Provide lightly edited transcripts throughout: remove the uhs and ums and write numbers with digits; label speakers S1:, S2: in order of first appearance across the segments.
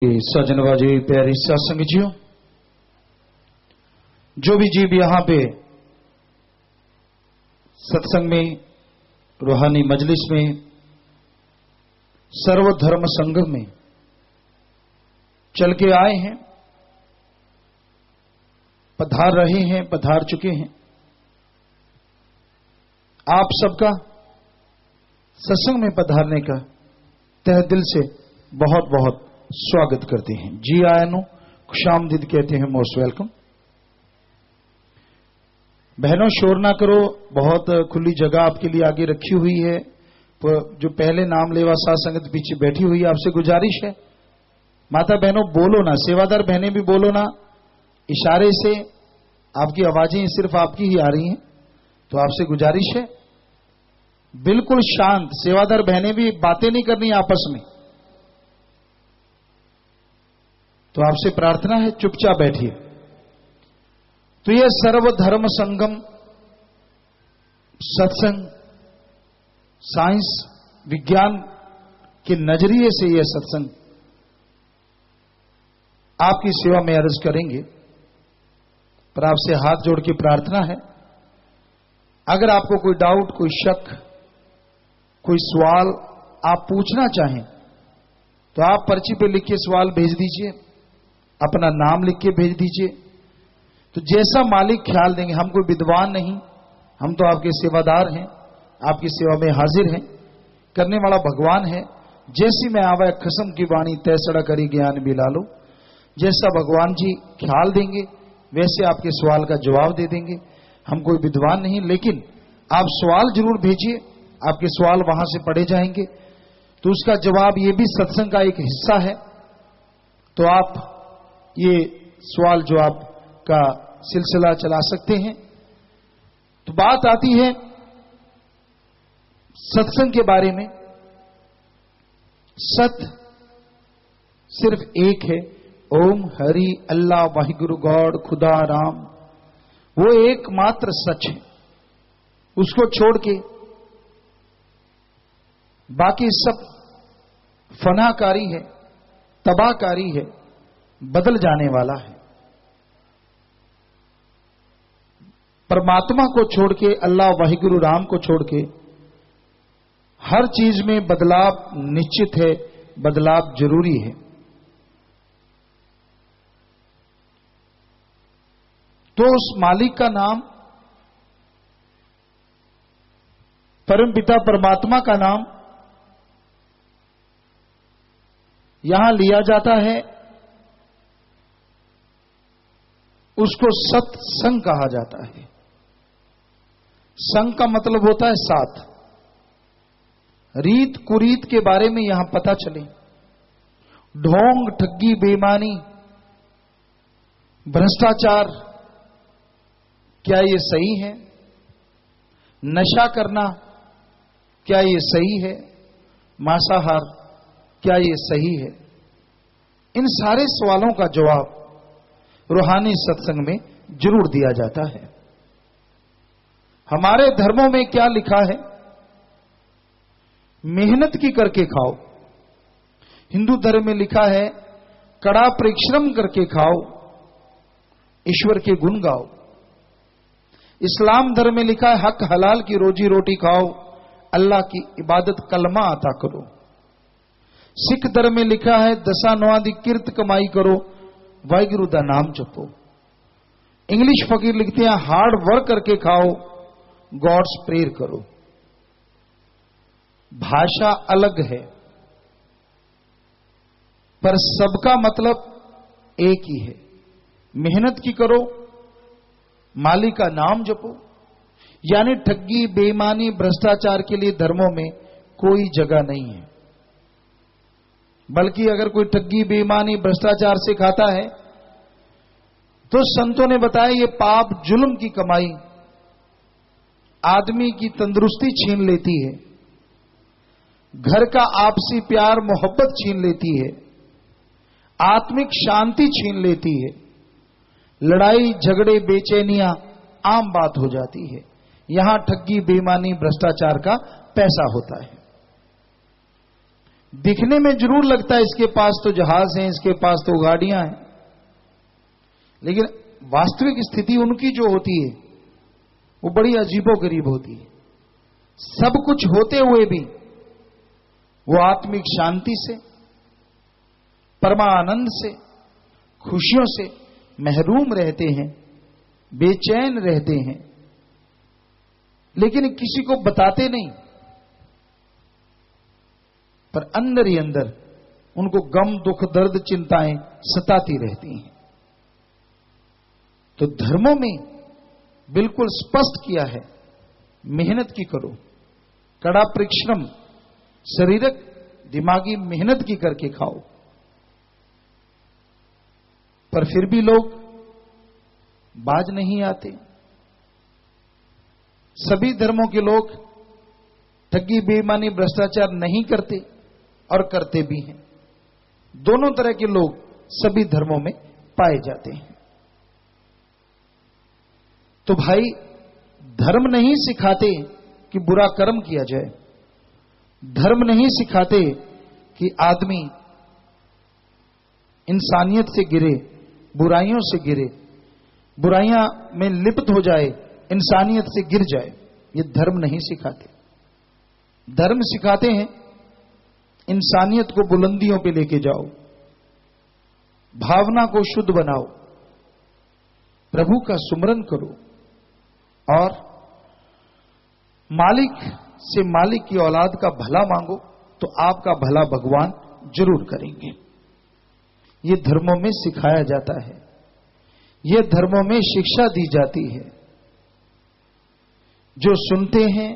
S1: सजनबाजी प्यारी सत्संग जियो, जो भी जीव यहां पे सत्संग में, रूहानी मजलिस में, सर्वधर्म संगम में चल के आए हैं, पधार रहे हैं, पधार चुके हैं, आप सबका सत्संग में पधारने का तहे दिल से बहुत बहुत स्वागत करते हैं। जी आया नो खुशामदीद कहते हैं, मोस्ट वेलकम। बहनों शोर ना करो, बहुत खुली जगह आपके लिए आगे रखी हुई है। जो पहले नाम लेवा साथ संगत पीछे बैठी हुई है, आपसे गुजारिश है माता बहनों बोलो ना, सेवादार बहनें भी बोलो ना, इशारे से आपकी आवाजें सिर्फ आपकी ही आ रही हैं, तो आपसे गुजारिश है बिल्कुल शांत। सेवादार बहनें भी बातें नहीं करनी आपस में, तो आपसे प्रार्थना है चुपचाप बैठिए। तो यह सर्वधर्म संगम सत्संग साइंस विज्ञान के नजरिए से यह सत्संग आपकी सेवा में अर्ज करेंगे, पर आपसे हाथ जोड़ के प्रार्थना है, अगर आपको कोई डाउट, कोई शक, कोई सवाल आप पूछना चाहें तो आप पर्ची पे लिख के सवाल भेज दीजिए, अपना नाम लिख के भेज दीजिए। तो जैसा मालिक ख्याल देंगे, हम कोई विद्वान नहीं, हम तो आपके सेवादार हैं, आपकी सेवा में हाजिर हैं, करने वाला भगवान है। जैसी मैं आवा खसम की वाणी तैसड़ा करी ज्ञान भी लालो, जैसा भगवान जी ख्याल देंगे वैसे आपके सवाल का जवाब दे देंगे। हम कोई विद्वान नहीं, लेकिन आप सवाल जरूर भेजिए, आपके सवाल वहां से पढ़े जाएंगे, तो उसका जवाब ये भी सत्संग का एक हिस्सा है। तो आप ये सवाल जवाब का सिलसिला चला सकते हैं। तो बात आती है सत्संग के बारे में। सत सिर्फ एक है, ओम हरि अल्लाह वाहिगुरु गॉड खुदा राम, वो एकमात्र सच है। उसको छोड़ के बाकी सब फनाकारी है, तबाहकारी है, बदल जाने वाला है। परमात्मा को छोड़ के, अल्लाह वाहिगुरु राम को छोड़ के हर चीज में बदलाव निश्चित है, बदलाव जरूरी है। तो उस मालिक का नाम, परमपिता परमात्मा का नाम यहां लिया जाता है, उसको सत्संग कहा जाता है। संग का मतलब होता है साथ। रीत कुरीत के बारे में यहां पता चले, ढोंग ठगी बेईमानी भ्रष्टाचार क्या ये सही है? नशा करना क्या ये सही है? मांसाहार क्या ये सही है? इन सारे सवालों का जवाब रूहानी सत्संग में जरूर दिया जाता है। हमारे धर्मों में क्या लिखा है? मेहनत की करके खाओ। हिंदू धर्म में लिखा है कड़ा परिश्रम करके खाओ, ईश्वर के गुण गाओ। इस्लाम धर्म में लिखा है हक हलाल की रोजी रोटी खाओ, अल्लाह की इबादत कलमा अता करो। सिख धर्म में लिखा है दसा नौआदि किरत कमाई करो, वाहिगुरु दा नाम जपो। इंग्लिश फकीर लिखते हैं हार्ड वर्क करके खाओ, गॉड्स प्रेयर करो। भाषा अलग है, पर सबका मतलब एक ही है। मेहनत की करो, मालिक का नाम जपो। यानी ठगी बेईमानी भ्रष्टाचार के लिए धर्मों में कोई जगह नहीं है। बल्कि अगर कोई ठगी बेईमानी भ्रष्टाचार से खाता है तो संतों ने बताया ये पाप जुल्म की कमाई आदमी की तंदुरुस्ती छीन लेती है, घर का आपसी प्यार मोहब्बत छीन लेती है, आत्मिक शांति छीन लेती है, लड़ाई झगड़े बेचैनियां आम बात हो जाती है। यहां ठगी बेईमानी भ्रष्टाचार का पैसा होता है। दिखने में जरूर लगता है इसके पास तो जहाज हैं, इसके पास तो गाड़ियां हैं, लेकिन वास्तविक स्थिति उनकी जो होती है वो बड़ी अजीबोगरीब होती है। सब कुछ होते हुए भी वो आत्मिक शांति से, परमानंद से, खुशियों से महरूम रहते हैं, बेचैन रहते हैं, लेकिन किसी को बताते नहीं, पर अंदर ही अंदर उनको गम, दुख, दर्द, चिंताएं सताती रहती हैं। तो धर्मों में बिल्कुल स्पष्ट किया है, मेहनत की करो, कड़ा परिश्रम, शारीरिक दिमागी मेहनत की करके खाओ। पर फिर भी लोग बाज नहीं आते। सभी धर्मों के लोग ठगी, बेईमानी, भ्रष्टाचार नहीं करते और करते भी हैं। दोनों तरह के लोग सभी धर्मों में पाए जाते हैं। तो भाई, धर्म नहीं सिखाते कि बुरा कर्म किया जाए, धर्म नहीं सिखाते कि आदमी इंसानियत से गिरे, बुराइयों से गिरे, बुराइयां में लिप्त हो जाए, इंसानियत से गिर जाए। ये धर्म नहीं सिखाते। धर्म सिखाते हैं इंसानियत को बुलंदियों पे लेके जाओ, भावना को शुद्ध बनाओ, प्रभु का सुमरन करो और मालिक से मालिक की औलाद का भला मांगो, तो आपका भला भगवान जरूर करेंगे। ये धर्मों में सिखाया जाता है, ये धर्मों में शिक्षा दी जाती है। जो सुनते हैं,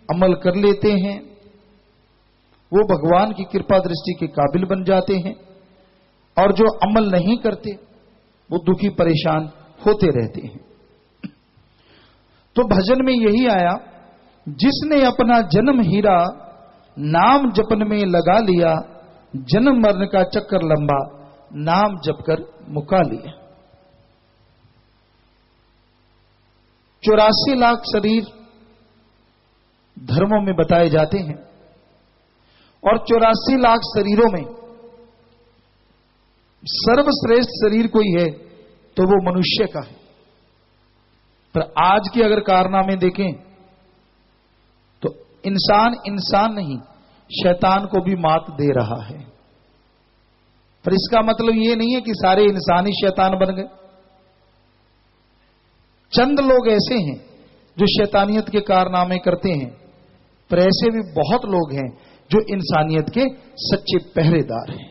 S1: अमल कर लेते हैं, वो भगवान की कृपा दृष्टि के काबिल बन जाते हैं, और जो अमल नहीं करते वो दुखी परेशान होते रहते हैं। तो भजन में यही आया, जिसने अपना जन्म हीरा नाम जपन में लगा लिया, जन्म मरण का चक्कर लंबा नाम जपकर मुका लिया। 84 लाख शरीर धर्मों में बताए जाते हैं, और 84 लाख शरीरों में सर्वश्रेष्ठ शरीर कोई है तो वो मनुष्य का है। पर आज के अगर कारनामे देखें तो इंसान इंसान नहीं, शैतान को भी मात दे रहा है। पर इसका मतलब ये नहीं है कि सारे इंसान ही शैतान बन गए। चंद लोग ऐसे हैं जो शैतानियत के कारनामे करते हैं, पर ऐसे भी बहुत लोग हैं जो इंसानियत के सच्चे पहरेदार हैं।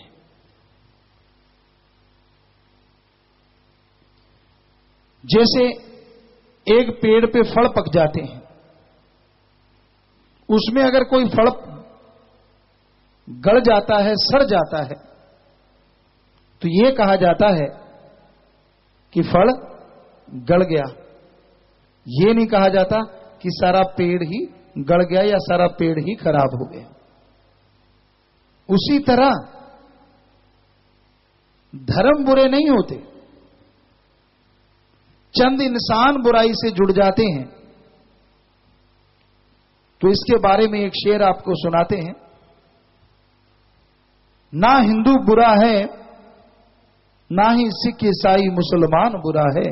S1: जैसे एक पेड़ पे फल पक जाते हैं, उसमें अगर कोई फल गल जाता है, सड़ जाता है, तो यह कहा जाता है कि फल गल गया। यह नहीं कहा जाता कि सारा पेड़ ही गल गया या सारा पेड़ ही खराब हो गया। उसी तरह धर्म बुरे नहीं होते, चंद इंसान बुराई से जुड़ जाते हैं। तो इसके बारे में एक शेर आपको सुनाते हैं। ना हिंदू बुरा है, ना ही सिख, ईसाई, मुसलमान बुरा है।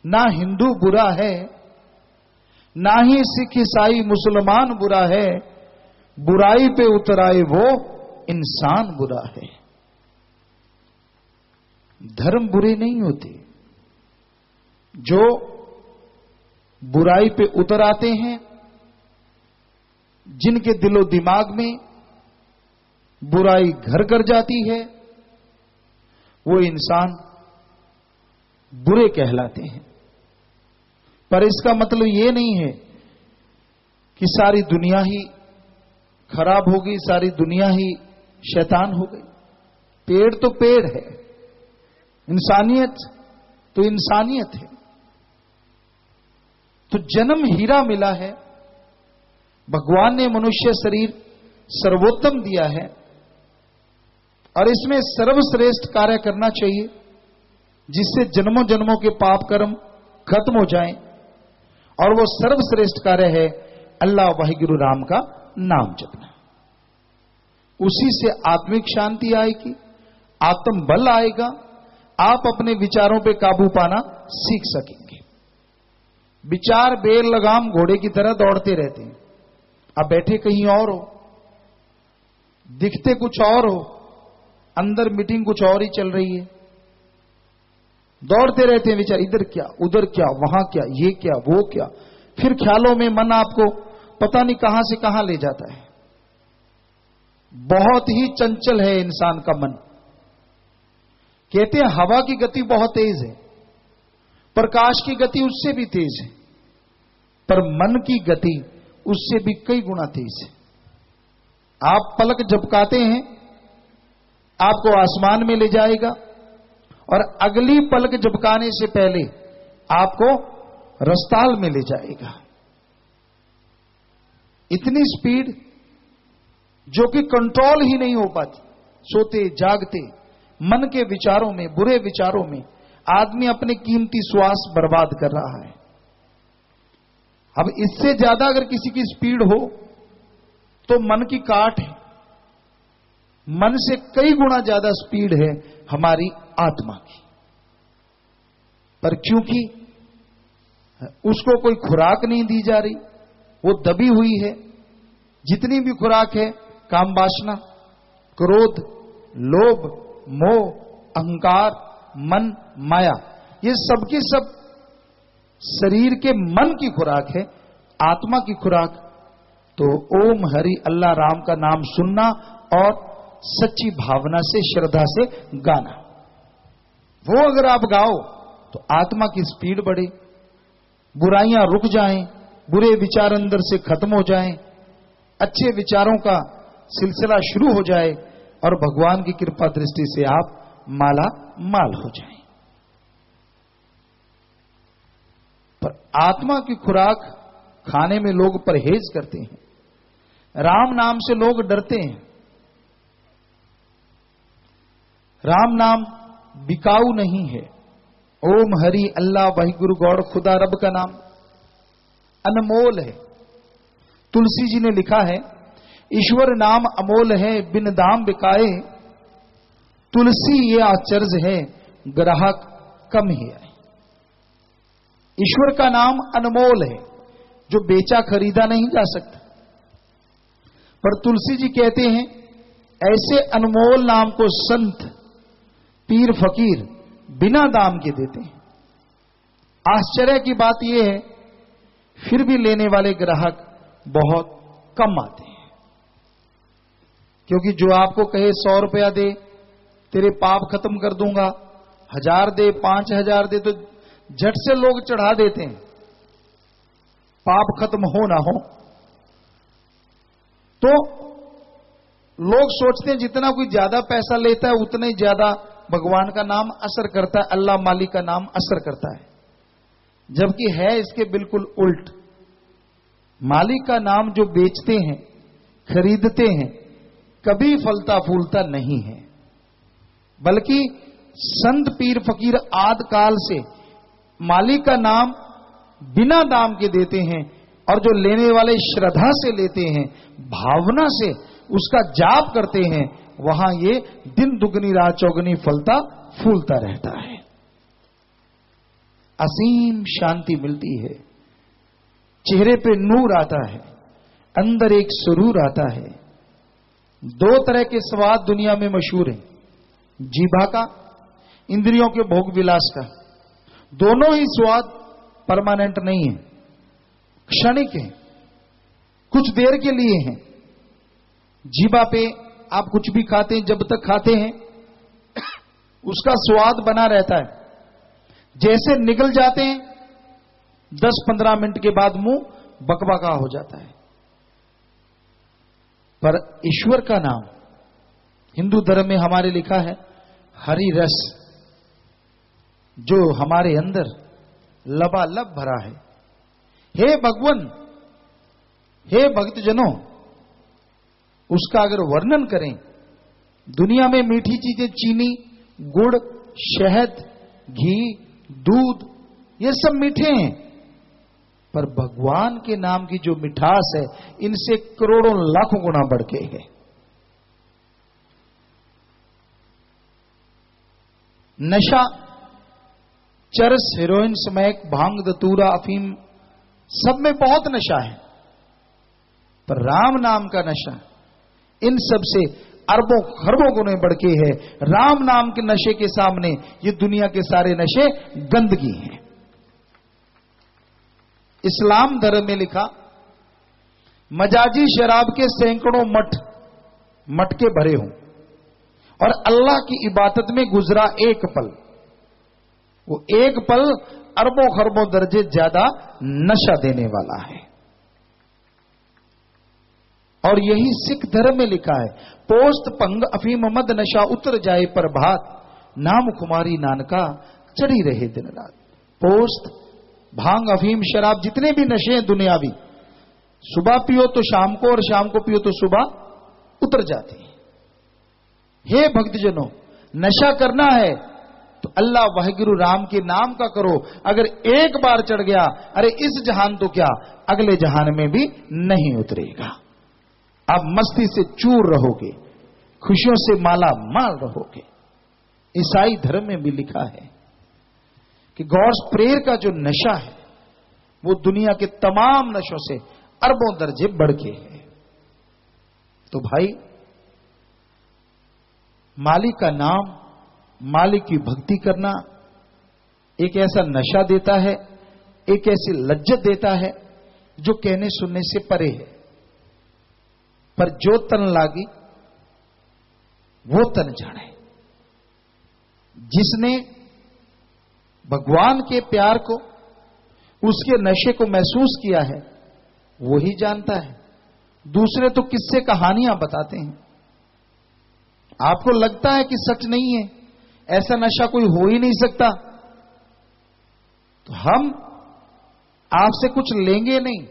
S1: ना हिंदू बुरा है, ना ही सिख, ईसाई, मुसलमान बुरा है। बुराई पे उतराए वो इंसान बुरा है। धर्म बुरे नहीं होते। जो बुराई पे उतर आते हैं, जिनके दिलो दिमाग में बुराई घर कर जाती है, वो इंसान बुरे कहलाते हैं। पर इसका मतलब ये नहीं है कि सारी दुनिया ही खराब हो गई, सारी दुनिया ही शैतान हो गई। पेड़ तो पेड़ है, इंसानियत तो इंसानियत है। तो जन्म हीरा मिला है, भगवान ने मनुष्य शरीर सर्वोत्तम दिया है, और इसमें सर्वश्रेष्ठ कार्य करना चाहिए, जिससे जन्मों जन्मों के पाप कर्म खत्म हो जाएं। और वो सर्वश्रेष्ठ कार्य है अल्लाह वाहिगुरु राम का नाम जपना। उसी से आत्मिक शांति आएगी, आत्म बल आएगा, आप अपने विचारों पे काबू पाना सीख सकेंगे। विचार बेर लगाम घोड़े की तरह दौड़ते रहते हैं। आप बैठे कहीं और हो, दिखते कुछ और हो, अंदर मीटिंग कुछ और ही चल रही है। दौड़ते रहते हैं विचार, इधर क्या, उधर क्या, वहां क्या, ये क्या, वो क्या। फिर ख्यालों में मन आपको पता नहीं कहां से कहां ले जाता है। बहुत ही चंचल है इंसान का मन। कहते हैं हवा की गति बहुत तेज है, प्रकाश की गति उससे भी तेज है, पर मन की गति उससे भी कई गुना तेज है। आप पलक झपकाते हैं, आपको आसमान में ले जाएगा, और अगली पलक झपकाने से पहले आपको रस्ताल में ले जाएगा। इतनी स्पीड जो कि कंट्रोल ही नहीं हो पाती। सोते जागते मन के विचारों में, बुरे विचारों में आदमी अपने कीमती श्वास बर्बाद कर रहा है। अब इससे ज्यादा अगर किसी की स्पीड हो तो मन की काट है। मन से कई गुना ज्यादा स्पीड है हमारी आत्मा की। पर क्योंकि उसको कोई खुराक नहीं दी जा रही, वो दबी हुई है। जितनी भी खुराक है, काम वासना, क्रोध, लोभ, मोह, अहंकार, मन, माया, ये सबकी सब शरीर के मन की खुराक है। आत्मा की खुराक तो ओम हरि अल्लाह राम का नाम सुनना और सच्ची भावना से, श्रद्धा से गाना। वो अगर आप गाओ तो आत्मा की स्पीड बढ़े, बुराइयां रुक जाएं, बुरे विचार अंदर से खत्म हो जाएं, अच्छे विचारों का सिलसिला शुरू हो जाए और भगवान की कृपा दृष्टि से आप माला माल हो जाएं। पर आत्मा की खुराक खाने में लोग परहेज करते हैं। राम नाम से लोग डरते हैं। राम नाम बिकाऊ नहीं है। ओम हरि अल्लाह वाहिगुरु गौड़ खुदा रब का नाम अनमोल है। तुलसी जी ने लिखा है, ईश्वर नाम अमोल है, बिन दाम बिकाए। तुलसी ये आचर्ज है, ग्राहक कम ही आए। ईश्वर का नाम अनमोल है, जो बेचा खरीदा नहीं जा सकता। पर तुलसी जी कहते हैं, ऐसे अनमोल नाम को संत, पीर, फकीर बिना दाम के देते हैं। आश्चर्य की बात यह है, फिर भी लेने वाले ग्राहक बहुत कम आते हैं। क्योंकि जो आपको कहे 100 रुपया दे, तेरे पाप खत्म कर दूंगा, 1000 दे, 5000 दे, तो झट से लोग चढ़ा देते हैं, पाप खत्म हो ना हो। तो लोग सोचते हैं जितना कोई ज्यादा पैसा लेता है उतना ही ज्यादा भगवान का नाम असर करता है, अल्लाह मालिक का नाम असर करता है। जबकि है इसके बिल्कुल उल्ट। मालिक का नाम जो बेचते हैं, खरीदते हैं, कभी फलता फूलता नहीं है। बल्कि संत, पीर, फकीर आदि काल से मालिक का नाम बिना दाम के देते हैं, और जो लेने वाले श्रद्धा से लेते हैं, भावना से उसका जाप करते हैं, वहां ये दिन दुगनी रात चौगनी फलता फूलता रहता है। असीम शांति मिलती है, चेहरे पे नूर आता है, अंदर एक सुरूर आता है। 2 तरह के स्वाद दुनिया में मशहूर हैं, जीभा का, इंद्रियों के भोग विलास का। दोनों ही स्वाद परमानेंट नहीं है, क्षणिक है, कुछ देर के लिए हैं। जीभा पे आप कुछ भी खाते हैं, जब तक खाते हैं उसका स्वाद बना रहता है। जैसे निगल जाते हैं 10-15 मिनट के बाद मुंह बकबका हो जाता है। पर ईश्वर का नाम हिंदू धर्म में हमारे लिखा है हरि रस, जो हमारे अंदर लबालब भरा है। हे भगवान, हे भक्तजनों, उसका अगर वर्णन करें, दुनिया में मीठी चीजें चीनी, गुड़, शहद, घी, दूध, ये सब मीठे हैं, पर भगवान के नाम की जो मिठास है, इनसे करोड़ों लाखों गुना बढ़ के है। नशा, चरस, हेरोइन, स्मैक, भांग, दतूरा, अफीम, सब में बहुत नशा है, पर राम नाम का नशा इन सब से अरबों खरबों गुने बढ़ के है। राम नाम के नशे के सामने ये दुनिया के सारे नशे गंदगी हैं। इस्लाम धर्म में लिखा, मजाजी शराब के सैकड़ों मटके भरे हों और अल्लाह की इबादत में गुजरा एक पल, वो एक पल अरबों खरबों दर्जे ज्यादा नशा देने वाला है। और यही सिख धर्म में लिखा है, पोस्त पंग अफीम मद नशा उतर जाए पर भात, नाम कुमारी नानका चढ़ी रहे दिन रात। पोस्त, भांग, अफीम, शराब, जितने भी नशे हैं दुनियावी, सुबह पियो तो शाम को और शाम को पियो तो सुबह उतर जाती है। हे भक्तजनों, नशा करना है तो अल्लाह वाहिगुरु राम के नाम का करो। अगर एक बार चढ़ गया, अरे इस जहान तो क्या अगले जहान में भी नहीं उतरेगा। आप मस्ती से चूर रहोगे, खुशियों से माला माल रहोगे। ईसाई धर्म में भी लिखा है कि गॉड्स प्रेयर का जो नशा है वो दुनिया के तमाम नशों से अरबों दर्जे बढ़ के है। तो भाई, मालिक का नाम, मालिक की भक्ति करना एक ऐसा नशा देता है, एक ऐसी लज्जत देता है जो कहने सुनने से परे है। पर जो तन लागी वो तन जाने। जिसने भगवान के प्यार को, उसके नशे को महसूस किया है, वो ही जानता है। दूसरे तो किस्से कहानियां बताते हैं। आपको लगता है कि सच नहीं है, ऐसा नशा कोई हो ही नहीं सकता, तो हम आपसे कुछ लेंगे नहीं।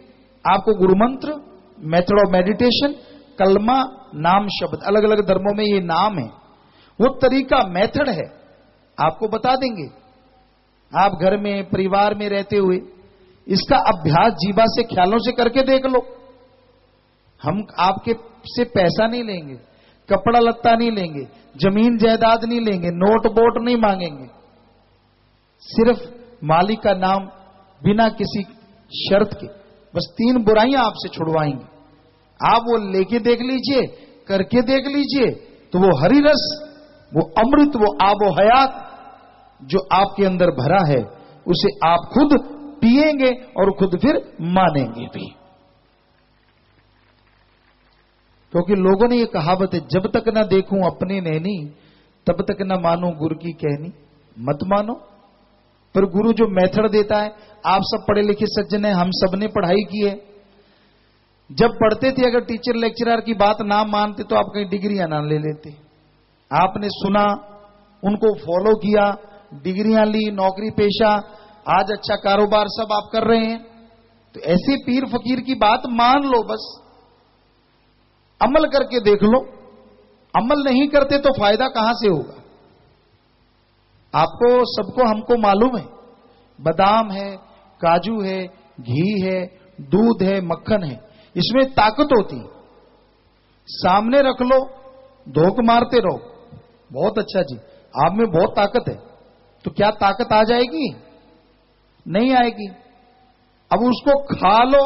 S1: आपको गुरुमंत्र, मेथड ऑफ मेडिटेशन, कलमा, नाम, शब्द, अलग अलग धर्मों में ये नाम है, वो तरीका, मेथड है, आपको बता देंगे। आप घर में परिवार में रहते हुए इसका अभ्यास जीवा से, ख्यालों से करके देख लो। हम आपके से पैसा नहीं लेंगे, कपड़ा लत्ता नहीं लेंगे, जमीन जायदाद नहीं लेंगे, नोट बोट नहीं मांगेंगे। सिर्फ मालिक का नाम, बिना किसी शर्त के, बस 3 बुराइयां आपसे छुड़वाएंगे। आप वो लेके देख लीजिए, करके देख लीजिए, तो वो हरी रस, वो अमृत, वो आबो हयात जो आपके अंदर भरा है, उसे आप खुद पिएंगे और खुद फिर मानेंगे भी। क्योंकि लोगों ने ये कहावत है, जब तक ना देखूं अपनी नैनी तब तक ना मानूं गुरु की कहनी। मत मानो, पर गुरु जो मेथड देता है, आप सब पढ़े लिखे सज्जन हैं, हम सब ने पढ़ाई की है। जब पढ़ते थे, अगर टीचर लेक्चरर की बात ना मानते तो आप कहीं डिग्रियां ना ले लेते। आपने सुना, उनको फॉलो किया, डिग्रियां ली, नौकरी पेशा, आज अच्छा कारोबार सब आप कर रहे हैं। तो ऐसे पीर फकीर की बात मान लो, बस अमल करके देख लो। अमल नहीं करते तो फायदा कहां से होगा? आपको सबको हमको मालूम है, बादाम है, काजू है, घी है, दूध है, मक्खन है, इसमें ताकत होती। सामने रख लो, धोख मारते रहो, बहुत अच्छा जी, आप में बहुत ताकत है, तो क्या ताकत आ जाएगी? नहीं आएगी। अब उसको खा लो,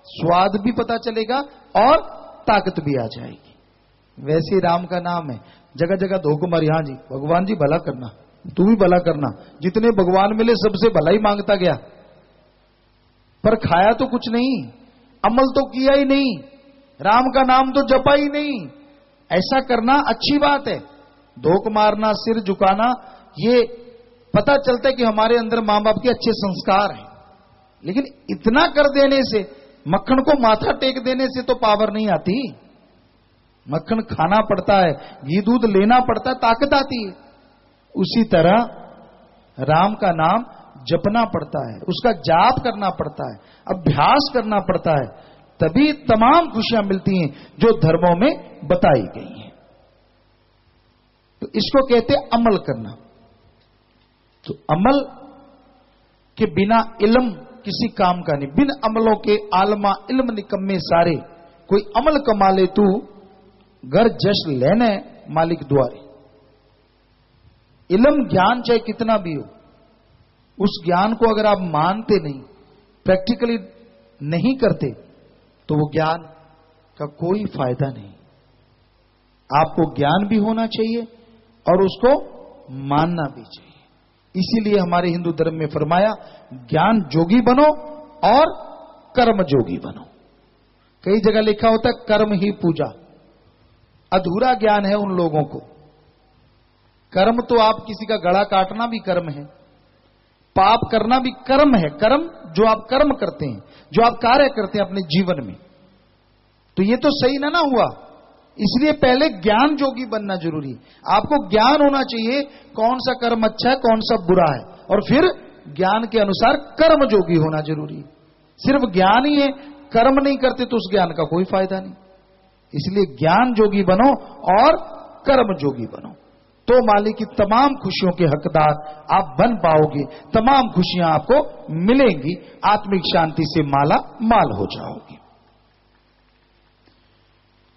S1: स्वाद भी पता चलेगा और ताकत भी आ जाएगी। वैसे ही राम का नाम है, जगह जगह धोख मारी, हाँ जी भगवान जी भला करना, तू भी भला करना, जितने भगवान मिले सबसे भला ही मांगता गया, पर खाया तो कुछ नहीं, अमल तो किया ही नहीं, राम का नाम तो जपा ही नहीं। ऐसा करना अच्छी बात है, धोख मारना, सिर झुकाना, ये पता चलता है कि हमारे अंदर मां बाप के अच्छे संस्कार हैं। लेकिन इतना कर देने से, मक्खन को माथा टेक देने से तो पावर नहीं आती। मक्खन खाना पड़ता है, घी दूध लेना पड़ता है, ताकत आती है। उसी तरह राम का नाम जपना पड़ता है, उसका जाप करना पड़ता है, अभ्यास करना पड़ता है, तभी तमाम खुशियां मिलती हैं जो धर्मों में बताई गई हैं। तो इसको कहते हैं अमल करना। तो अमल के बिना इल्म किसी काम का नहीं। बिन अमलों के आलमा इल्म निकम्मे सारे, कोई अमल कमा ले तू घर जश लेने मालिक द्वारे। इल्म ज्ञान चाहे कितना भी हो, उस ज्ञान को अगर आप मानते नहीं, प्रैक्टिकली नहीं करते, तो वो ज्ञान का कोई फायदा नहीं। आपको ज्ञान भी होना चाहिए और उसको मानना भी चाहिए। इसीलिए हमारे हिंदू धर्म में फरमाया, ज्ञान जोगी बनो और कर्म जोगी बनो। कई जगह लिखा होता है कर्म ही पूजा। अधूरा ज्ञान है उन लोगों को। कर्म तो आप किसी का गला काटना भी कर्म है, पाप करना भी कर्म है। कर्म जो आप कर्म करते हैं, जो आप कार्य करते हैं अपने जीवन में, तो ये तो सही ना हुआ। इसलिए पहले ज्ञान जोगी बनना जरूरी। आपको ज्ञान होना चाहिए कौन सा कर्म अच्छा है, कौन सा बुरा है, और फिर ज्ञान के अनुसार कर्म जोगी होना जरूरी है। सिर्फ ज्ञान ही है, कर्म नहीं करते तो उस ज्ञान का कोई फायदा नहीं। इसलिए ज्ञान जोगी बनो और कर्म जोगी बनो, तो मालिक की तमाम खुशियों के हकदार आप बन पाओगे, तमाम खुशियां आपको मिलेंगी, आत्मिक शांति से माला माल हो जाओगे।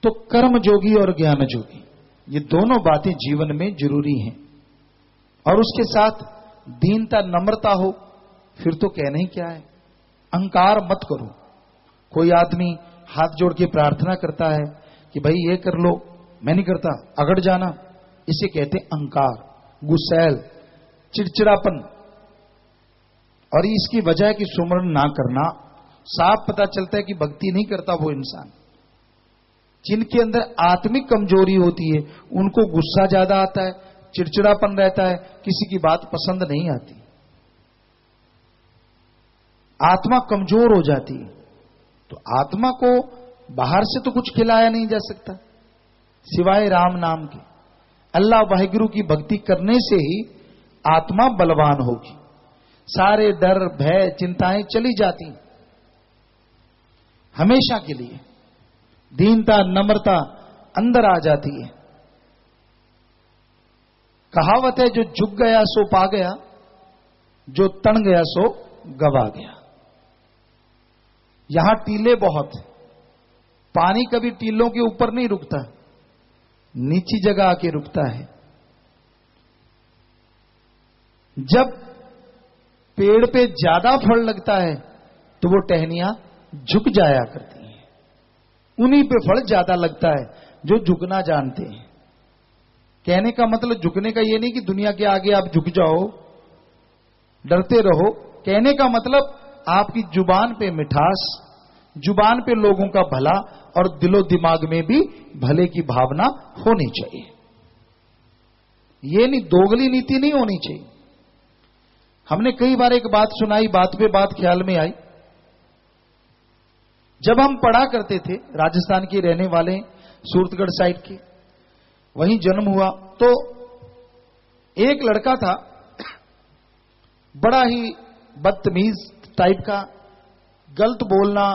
S1: तो कर्म जोगी और ज्ञान जोगी, ये दोनों बातें जीवन में जरूरी हैं। और उसके साथ दीनता, नम्रता हो, फिर तो कहना ही क्या है। अहंकार मत करो। कोई आदमी हाथ जोड़ के प्रार्थना करता है कि भाई ये कर लो, मैं नहीं करता, अगड़ जाना, इसे कहते अहंकार, गुस्सैल, चिड़चिड़ापन। और इसकी वजह है कि सुमरण ना करना। साफ पता चलता है कि भक्ति नहीं करता वो इंसान। जिनके अंदर आत्मिक कमजोरी होती है उनको गुस्सा ज्यादा आता है, चिड़चिड़ापन रहता है, किसी की बात पसंद नहीं आती, आत्मा कमजोर हो जाती है। तो आत्मा को बाहर से तो कुछ खिलाया नहीं जा सकता सिवाय राम नाम के। अल्लाह वाहिगुरु की भक्ति करने से ही आत्मा बलवान होगी। सारे डर, भय, चिंताएं चली जाती हमेशा के लिए। दीनता, नम्रता अंदर आ जाती है। कहावत है, जो झुक गया सो पा गया, जो तन गया सो गवा गया। यहां टीले बहुत है, पानी कभी टीलों के ऊपर नहीं रुकता, नीची जगह आके रुकता है। जब पेड़ पे ज्यादा फल लगता है तो वो टहनियां झुक जाया करती हैं, उन्हीं पे फल ज्यादा लगता है जो झुकना जानते हैं। कहने का मतलब झुकने का ये नहीं कि दुनिया के आगे आप झुक जाओ, डरते रहो। कहने का मतलब आपकी जुबान पे मिठास, जुबान पे लोगों का भला, और दिलो दिमाग में भी भले की भावना होनी चाहिए। ये नहीं, दोगली नीति नहीं होनी चाहिए। हमने कई बार एक बात सुनाई, बात पे बात ख्याल में आई। जब हम पढ़ा करते थे, राजस्थान के रहने वाले, सूरतगढ़ साइड के, वहीं जन्म हुआ, तो एक लड़का था, बड़ा ही बदतमीज टाइप का, गलत बोलना,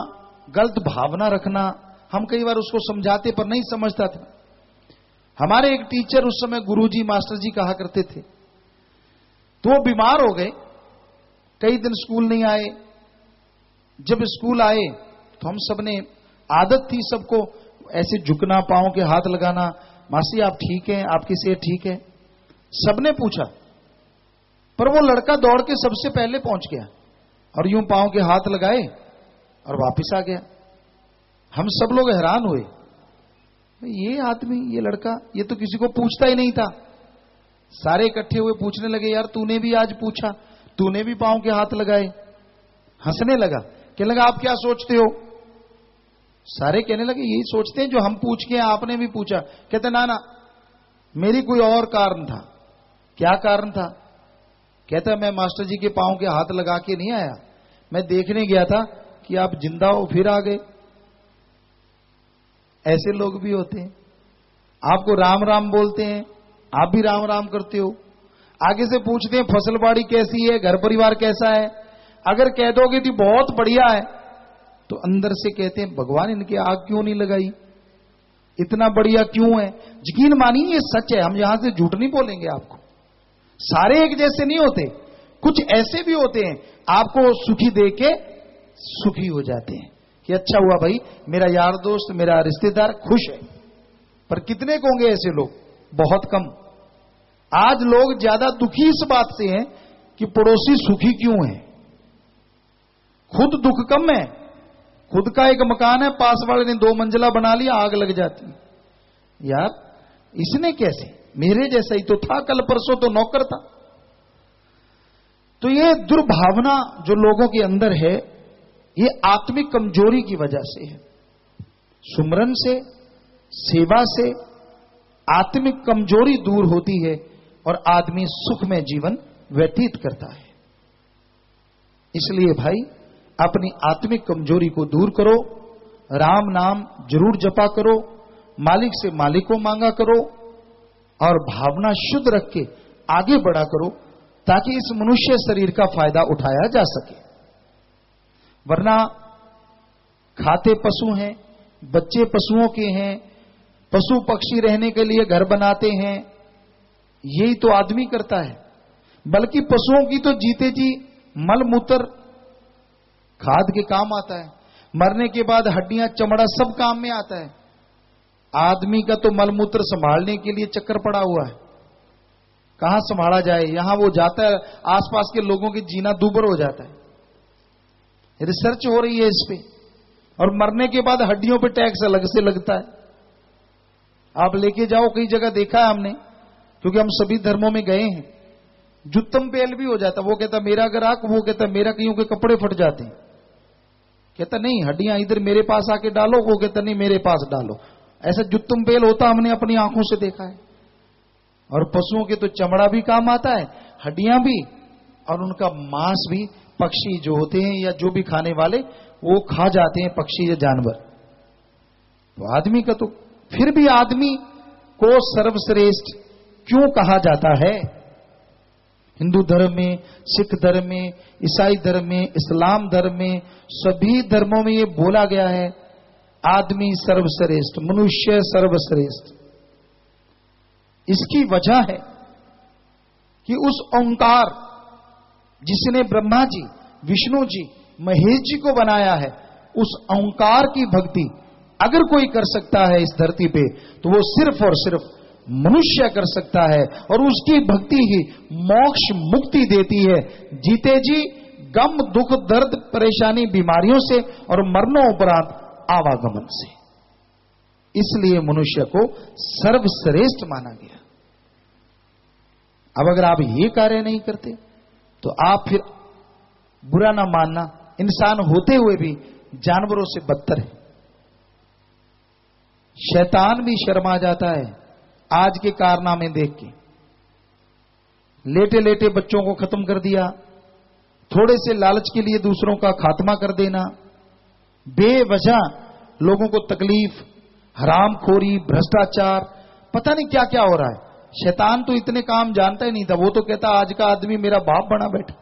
S1: गलत भावना रखना। हम कई बार उसको समझाते पर नहीं समझता था। हमारे एक टीचर उस समय गुरुजी, मास्टर जी कहा करते थे। तो वो बीमार हो गए, कई दिन स्कूल नहीं आए। जब स्कूल आए तो हम सबने, आदत थी सबको ऐसे झुकना, पांव के हाथ लगाना, मासी आप ठीक हैं, आपकी सेहत ठीक है, सबने पूछा। पर वो लड़का दौड़ के सबसे पहले पहुंच गया और यूं पांव के हाथ लगाए और वापस आ गया। हम सब लोग हैरान हुए, ये आदमी, ये लड़का, ये तो किसी को पूछता ही नहीं था। सारे इकट्ठे हुए, पूछने लगे, यार तूने भी आज पूछा, तूने भी पांव के हाथ लगाए। हंसने लगा, कहने लगा आप क्या सोचते हो? सारे कहने लगे यही सोचते हैं जो हम पूछ के, आपने भी पूछा। कहते ना ना, मेरी कोई और कारण था। क्या कारण था? कहता मैं मास्टर जी के पांव के हाथ लगा के नहीं आया, मैं देखने गया था कि आप जिंदा हो, फिर आ गए। ऐसे लोग भी होते हैं। आपको राम राम बोलते हैं, आप भी राम राम करते हो। आगे से पूछते हैं फसलबाड़ी कैसी है, घर परिवार कैसा है। अगर कह दोगे कि बहुत बढ़िया है, तो अंदर से कहते हैं भगवान इनकी आग क्यों नहीं लगाई, इतना बढ़िया क्यों है। यकीन मानिए ये सच है, हम यहां से झूठ नहीं बोलेंगे आपको। सारे एक जैसे नहीं होते, कुछ ऐसे भी होते हैं आपको सुखी देके सुखी हो जाते हैं कि अच्छा हुआ भाई, मेरा यार दोस्त, मेरा रिश्तेदार खुश है। पर कितने को होंगे ऐसे लोग? बहुत कम। आज लोग ज्यादा दुखी इस बात से हैं कि पड़ोसी सुखी क्यों है। खुद दुख कम है, खुद का एक मकान है, पास वाले ने 2 मंजिला बना लिया, आग लग जाती है। यार इसने कैसे, मेरे जैसा ही तो था, कल परसों तो नौकर था। तो ये दुर्भावना जो लोगों के अंदर है, ये आत्मिक कमजोरी की वजह से है। सुमरन से, सेवा से आत्मिक कमजोरी दूर होती है और आदमी सुख में जीवन व्यतीत करता है। इसलिए भाई अपनी आत्मिक कमजोरी को दूर करो, राम नाम जरूर जपा करो, मालिक से मालिक को मांगा करो और भावना शुद्ध रख के आगे बढ़ा करो, ताकि इस मनुष्य शरीर का फायदा उठाया जा सके। वरना खाते पशु हैं, बच्चे पशुओं के हैं, पशु पक्षी रहने के लिए घर बनाते हैं, यही तो आदमी करता है। बल्कि पशुओं की तो जीते जी मल मूत्र खाद के काम आता है, मरने के बाद हड्डियां चमड़ा सब काम में आता है। आदमी का तो मल मूत्र संभालने के लिए चक्कर पड़ा हुआ है, कहां संभाला जाए। यहां वो जाता है, आसपास के लोगों की जीना दूभर हो जाता है। रिसर्च हो रही है इस पे, और मरने के बाद हड्डियों पे टैक्स अलग से लगता है। आप लेके जाओ, कई जगह देखा है हमने, क्योंकि हम सभी धर्मों में गए हैं। जुत्तम पेल भी हो जाता, वो कहता मेरा ग्राहक, वो कहता मेरा, कईयों के कपड़े फट जाते हैं। कहता नहीं हड्डियां इधर मेरे पास आके डालो, वो कहता नहीं मेरे पास डालो। ऐसा जुत्तम पेल होता हमने अपनी आंखों से देखा है। और पशुओं के तो चमड़ा भी काम आता है, हड्डियां भी, और उनका मांस भी पक्षी जो होते हैं या जो भी खाने वाले वो खा जाते हैं, पक्षी या जानवर। तो आदमी का तो फिर भी आदमी को सर्वश्रेष्ठ क्यों कहा जाता है? हिंदू धर्म में, सिख धर्म में, ईसाई धर्म में, इस्लाम धर्म में, सभी धर्मों में ये बोला गया है आदमी सर्वश्रेष्ठ, मनुष्य सर्वश्रेष्ठ। इसकी वजह है कि उस ओंकार जिसने ब्रह्मा जी, विष्णु जी, महेश जी को बनाया है, उस ओंकार की भक्ति अगर कोई कर सकता है इस धरती पे, तो वो सिर्फ और सिर्फ मनुष्य कर सकता है। और उसकी भक्ति ही मोक्ष मुक्ति देती है, जीते जी गम दुख दर्द परेशानी बीमारियों से और मरणोपरांत आवागमन से। इसलिए मनुष्य को सर्वश्रेष्ठ माना गया। अब अगर आप ये कार्य नहीं करते तो आप फिर बुरा ना मानना, इंसान होते हुए भी जानवरों से बदतर है। शैतान भी शर्मा जाता है आज के कारनामे देख के। लेटे लेटे बच्चों को खत्म कर दिया, थोड़े से लालच के लिए दूसरों का खात्मा कर देना, बेवजह लोगों को तकलीफ, हरामखोरी, भ्रष्टाचार, पता नहीं क्या क्या हो रहा है। शैतान तो इतने काम जानता ही नहीं था, वो तो कहता आज का आदमी मेरा बाप बना बैठा।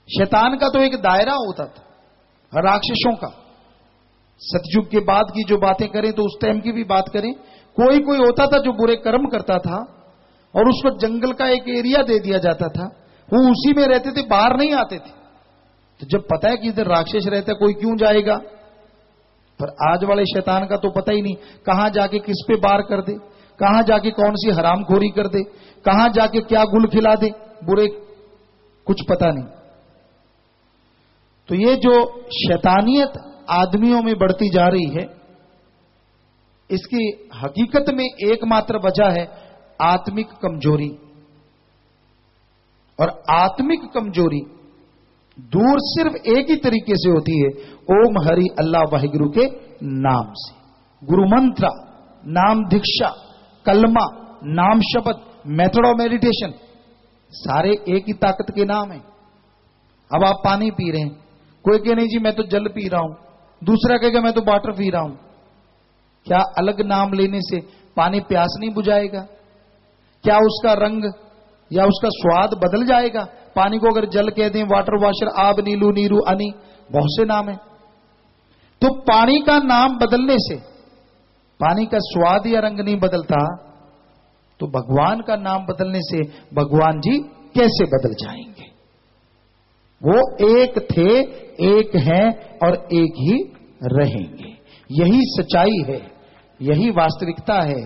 S1: शैतान का तो एक दायरा होता था राक्षसों का। सतयुग के बाद की जो बातें करें तो उस टाइम की भी बात करें, कोई कोई होता था जो बुरे कर्म करता था और उसको जंगल का एक एरिया दे दिया जाता था, वो उसी में रहते थे, बाहर नहीं आते थे। तो जब पता है कि इधर राक्षस रहता है, कोई क्यों जाएगा। पर आज वाले शैतान का तो पता ही नहीं, कहां जाके किस पे वार कर दे, कहां जाके कौन सी हरामखोरी कर दे, कहां जाके क्या गुल खिला दे, बुरे कुछ पता नहीं। तो ये जो शैतानियत आदमियों में बढ़ती जा रही है, इसकी हकीकत में एकमात्र वजह है आत्मिक कमजोरी। और आत्मिक कमजोरी दूर सिर्फ एक ही तरीके से होती है, ओम हरि अल्लाह वाहिगुरु के नाम से। गुरु मंत्र, नाम दीक्षा, कलमा, नाम शब्द, मेथड ऑफ मेडिटेशन, सारे एक ही ताकत के नाम है। अब आप पानी पी रहे हैं, कोई कहे नहीं जी मैं तो जल पी रहा हूं, दूसरा कहेगा मैं तो वाटर पी रहा हूं। क्या अलग नाम लेने से पानी प्यास नहीं बुझाएगा? क्या उसका रंग या उसका स्वाद बदल जाएगा? पानी को अगर जल कह दें, वाटर, वाशर, आब, नीलू, नीरू, अनी, बहुत से नाम है। तो पानी का नाम बदलने से पानी का स्वाद या रंग नहीं बदलता, तो भगवान का नाम बदलने से भगवान जी कैसे बदल जाएंगे? वो एक थे, एक हैं और एक ही रहेंगे। यही सच्चाई है, यही वास्तविकता है,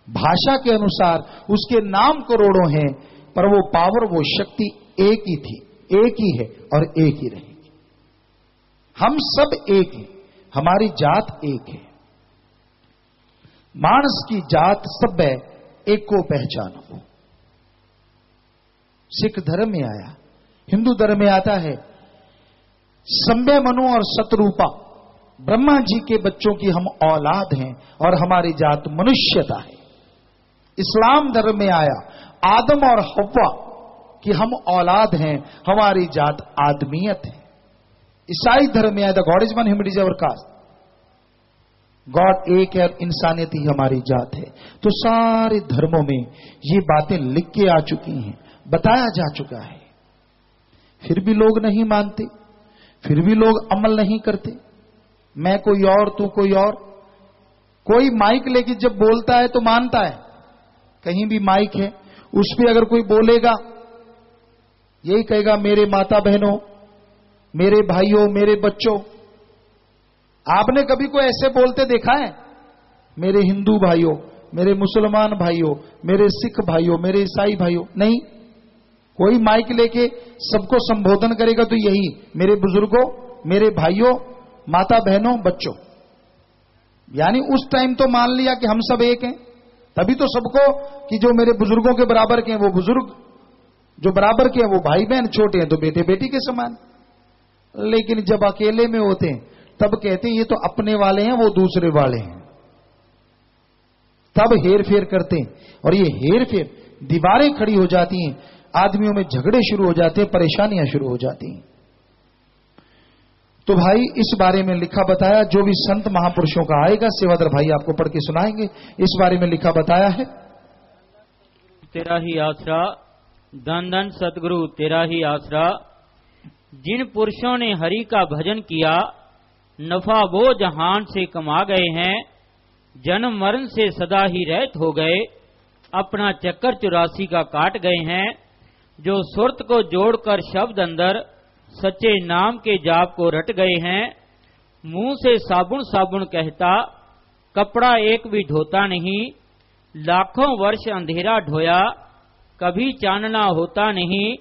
S1: भाषा के अनुसार उसके नाम करोड़ों हैं, पर वो पावर, वो शक्ति एक ही थी, एक ही है और एक ही रहेगी। हम सब एक हैं, हमारी जात एक है। मानस की जात सब है, एक को पहचानो। सिख धर्म में आया, हिंदू धर्म में आता है सम्य मनु और सतरूपा, ब्रह्मा जी के बच्चों की हम औलाद हैं और हमारी जात मनुष्यता है। इस्लाम धर्म में आया आदम और हव्वा कि हम औलाद हैं, हमारी जात आदमियत है। ईसाई धर्म में आया the God is one, humanity is our caste, God एक है और इंसानियत ही हमारी जात है। तो सारे धर्मों में ये बातें लिख के आ चुकी हैं, बताया जा चुका है, फिर भी लोग नहीं मानते, फिर भी लोग अमल नहीं करते। मैं कोई और, तू कोई और। कोई माइक लेके जब बोलता है तो मानता है, कहीं भी माइक है उस पर अगर कोई बोलेगा यही कहेगा, मेरे माता बहनों, मेरे भाइयों, मेरे बच्चों। आपने कभी कोई ऐसे बोलते देखा है? मेरे हिंदू भाइयों, मेरे मुसलमान भाइयों, मेरे सिख भाइयों, मेरे ईसाई भाइयों, नहीं। कोई माइक लेके सबको संबोधन करेगा तो यही, मेरे बुजुर्गों, मेरे भाइयों, माता बहनों, बच्चों। यानी उस टाइम तो मान लिया कि हम सब एक हैं, तभी तो सबको कि जो मेरे बुजुर्गों के बराबर के हैं वो बुजुर्ग, जो बराबर के हैं वो भाई बहन, छोटे हैं तो बेटे बेटी के समान। लेकिन जब अकेले में होते हैं तब कहते हैं ये तो अपने वाले हैं, वो दूसरे वाले हैं। तब हेर फेर करते हैं और ये हेर फेर, दीवारें खड़ी हो जाती हैं, आदमियों में झगड़े शुरू हो जाते हैं, परेशानियां शुरू हो जाती हैं। तो भाई इस बारे में लिखा बताया, जो भी संत महापुरुषों का आएगा सेवादर भाई आपको पढ़ के सुनाएंगे। इस बारे में लिखा बताया है,
S2: तेरा ही आसरा, धन धन सतगुरु तेरा ही आसरा। जिन पुरुषों ने हरि का भजन किया, नफा वो जहान से कमा गए हैं, जन्म मरण से सदा ही रहित हो गए, अपना चक्कर 84 का काट गए हैं। जो सुरत को जोड़कर शब्द अंदर सच्चे नाम के जाप को रट गए हैं। मुंह से साबुन साबुन कहता, कपड़ा एक भी धोता नहीं। लाखों वर्ष अंधेरा ढोया, कभी चानना होता नहीं।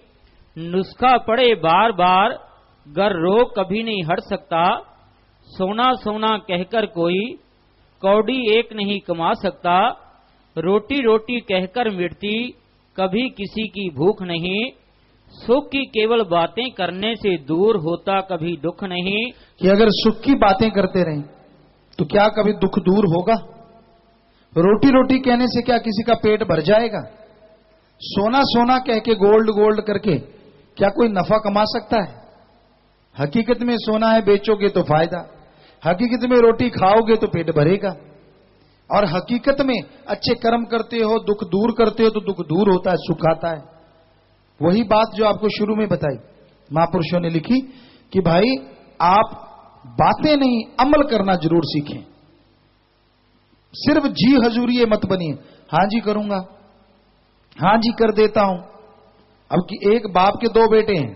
S2: नुस्खा पड़े बार बार, गर रोग कभी नहीं हट सकता। सोना सोना कहकर कोई कौड़ी एक नहीं कमा सकता। रोटी रोटी कहकर मिटती, कभी किसी की भूख नहीं। सुख की केवल बातें करने से दूर होता कभी दुख नहीं।
S1: कि अगर सुख की बातें करते रहें तो क्या कभी दुख दूर होगा? रोटी रोटी कहने से क्या किसी का पेट भर जाएगा? सोना सोना कह के, गोल्ड गोल्ड करके क्या कोई नफा कमा सकता है? हकीकत में सोना है, बेचोगे तो फायदा। हकीकत में रोटी खाओगे तो पेट भरेगा। और हकीकत में अच्छे कर्म करते हो, दुख दूर करते हो तो दुख दूर होता है, सुख आता है। वही बात जो आपको शुरू में बताई, महापुरुषों ने लिखी कि भाई आप बातें नहीं, अमल करना जरूर सीखें। सिर्फ जी हजूरी मत बनिए, हां जी करूंगा, हां जी कर देता हूं। अब कि एक बाप के दो बेटे हैं,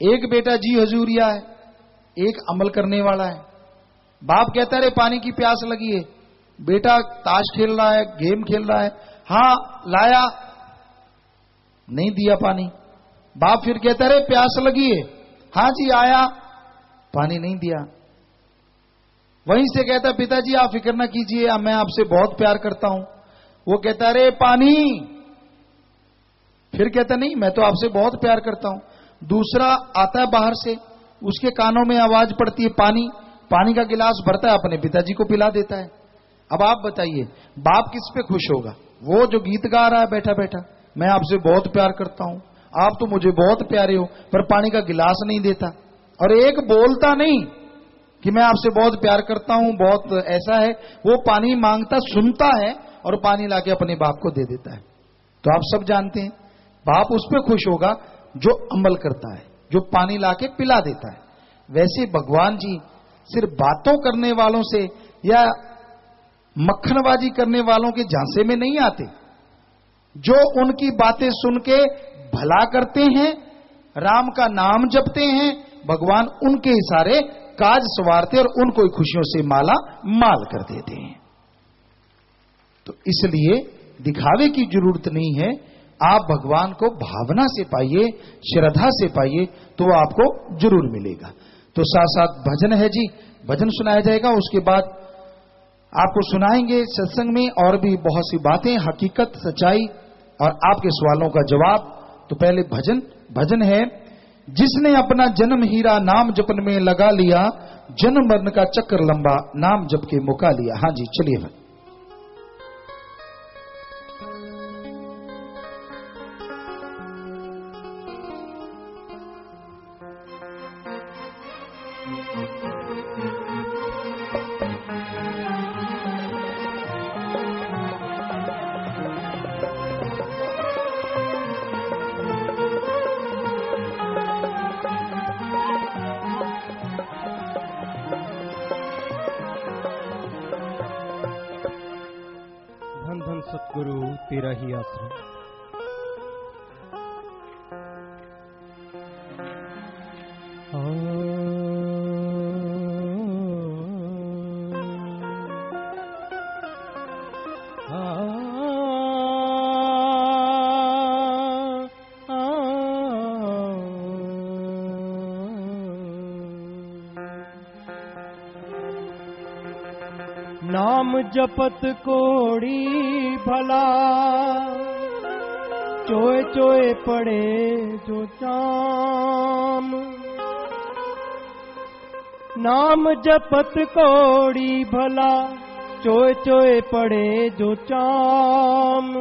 S1: एक बेटा जी हजूरिया है, एक अमल करने वाला है। बाप कहता है पानी की प्यास लगी है, बेटा ताश खेल रहा है, गेम खेल रहा है, हां लाया, नहीं दिया पानी। बाप फिर कहता है प्यास लगी है, हां जी आया, पानी नहीं दिया। वहीं से कहता है पिताजी आप फिक्र ना कीजिए, मैं आपसे बहुत प्यार करता हूं। वो कहता है पानी, फिर कहता नहीं मैं तो आपसे बहुत प्यार करता हूं। दूसरा आता है बाहर से, उसके कानों में आवाज पड़ती है पानी, पानी का गिलास भरता है, अपने पिताजी को पिला देता है। अब आप बताइए बाप किस पे खुश होगा? वो जो गीत गा रहा है बैठा बैठा, मैं आपसे बहुत प्यार करता हूं, आप तो मुझे बहुत प्यारे हो, पर पानी का गिलास नहीं देता। और एक बोलता नहीं कि मैं आपसे बहुत प्यार करता हूं, बहुत ऐसा है, वो पानी मांगता, सुनता है और पानी लाके अपने बाप को दे देता है। तो आप सब जानते हैं बाप उस पर खुश होगा जो अमल करता है, जो पानी लाके पिला देता है। वैसे भगवान जी सिर्फ बातों करने वालों से या मक्खनबाजी करने वालों के झांसे में नहीं आते। जो उनकी बातें सुन के भला करते हैं, राम का नाम जपते हैं, भगवान उनके सारे काज सवारते और उनको खुशियों से माला माल कर देते हैं। तो इसलिए दिखावे की जरूरत नहीं है। आप भगवान को भावना से पाइए, श्रद्धा से पाइए, तो वो आपको जरूर मिलेगा। तो साथ साथ भजन है जी, भजन सुनाया जाएगा। उसके बाद आपको सुनाएंगे सत्संग में और भी बहुत सी बातें, हकीकत, सच्चाई और आपके सवालों का जवाब। तो पहले भजन है, जिसने अपना जन्म हीरा नाम जपन में लगा लिया, जन्म मरण का चक्कर लंबा नाम जप के मुका लिया। हाँ जी, चलिए भाई।
S3: सतगुरु तेरा ही आश्रय। नाम जपत कोड़ी भला, चोए चोए पड़े जो चाम। नाम जपत कोड़ी भला, चोए चोए पड़े जो चाम।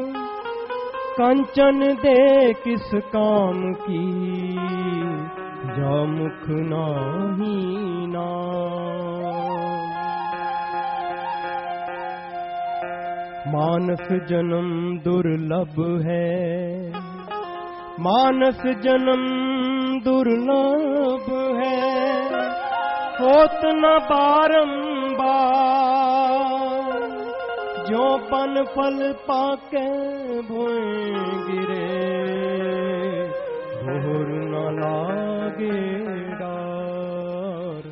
S3: कंचन दे किस काम की, जा मुख नाही नाम। मानस जन्म दुर्लभ है, मानस जन्म दुर्लभ है। होत न बारंबार, जो पन फल पाके भोए गिरे। भोर न लागे डार,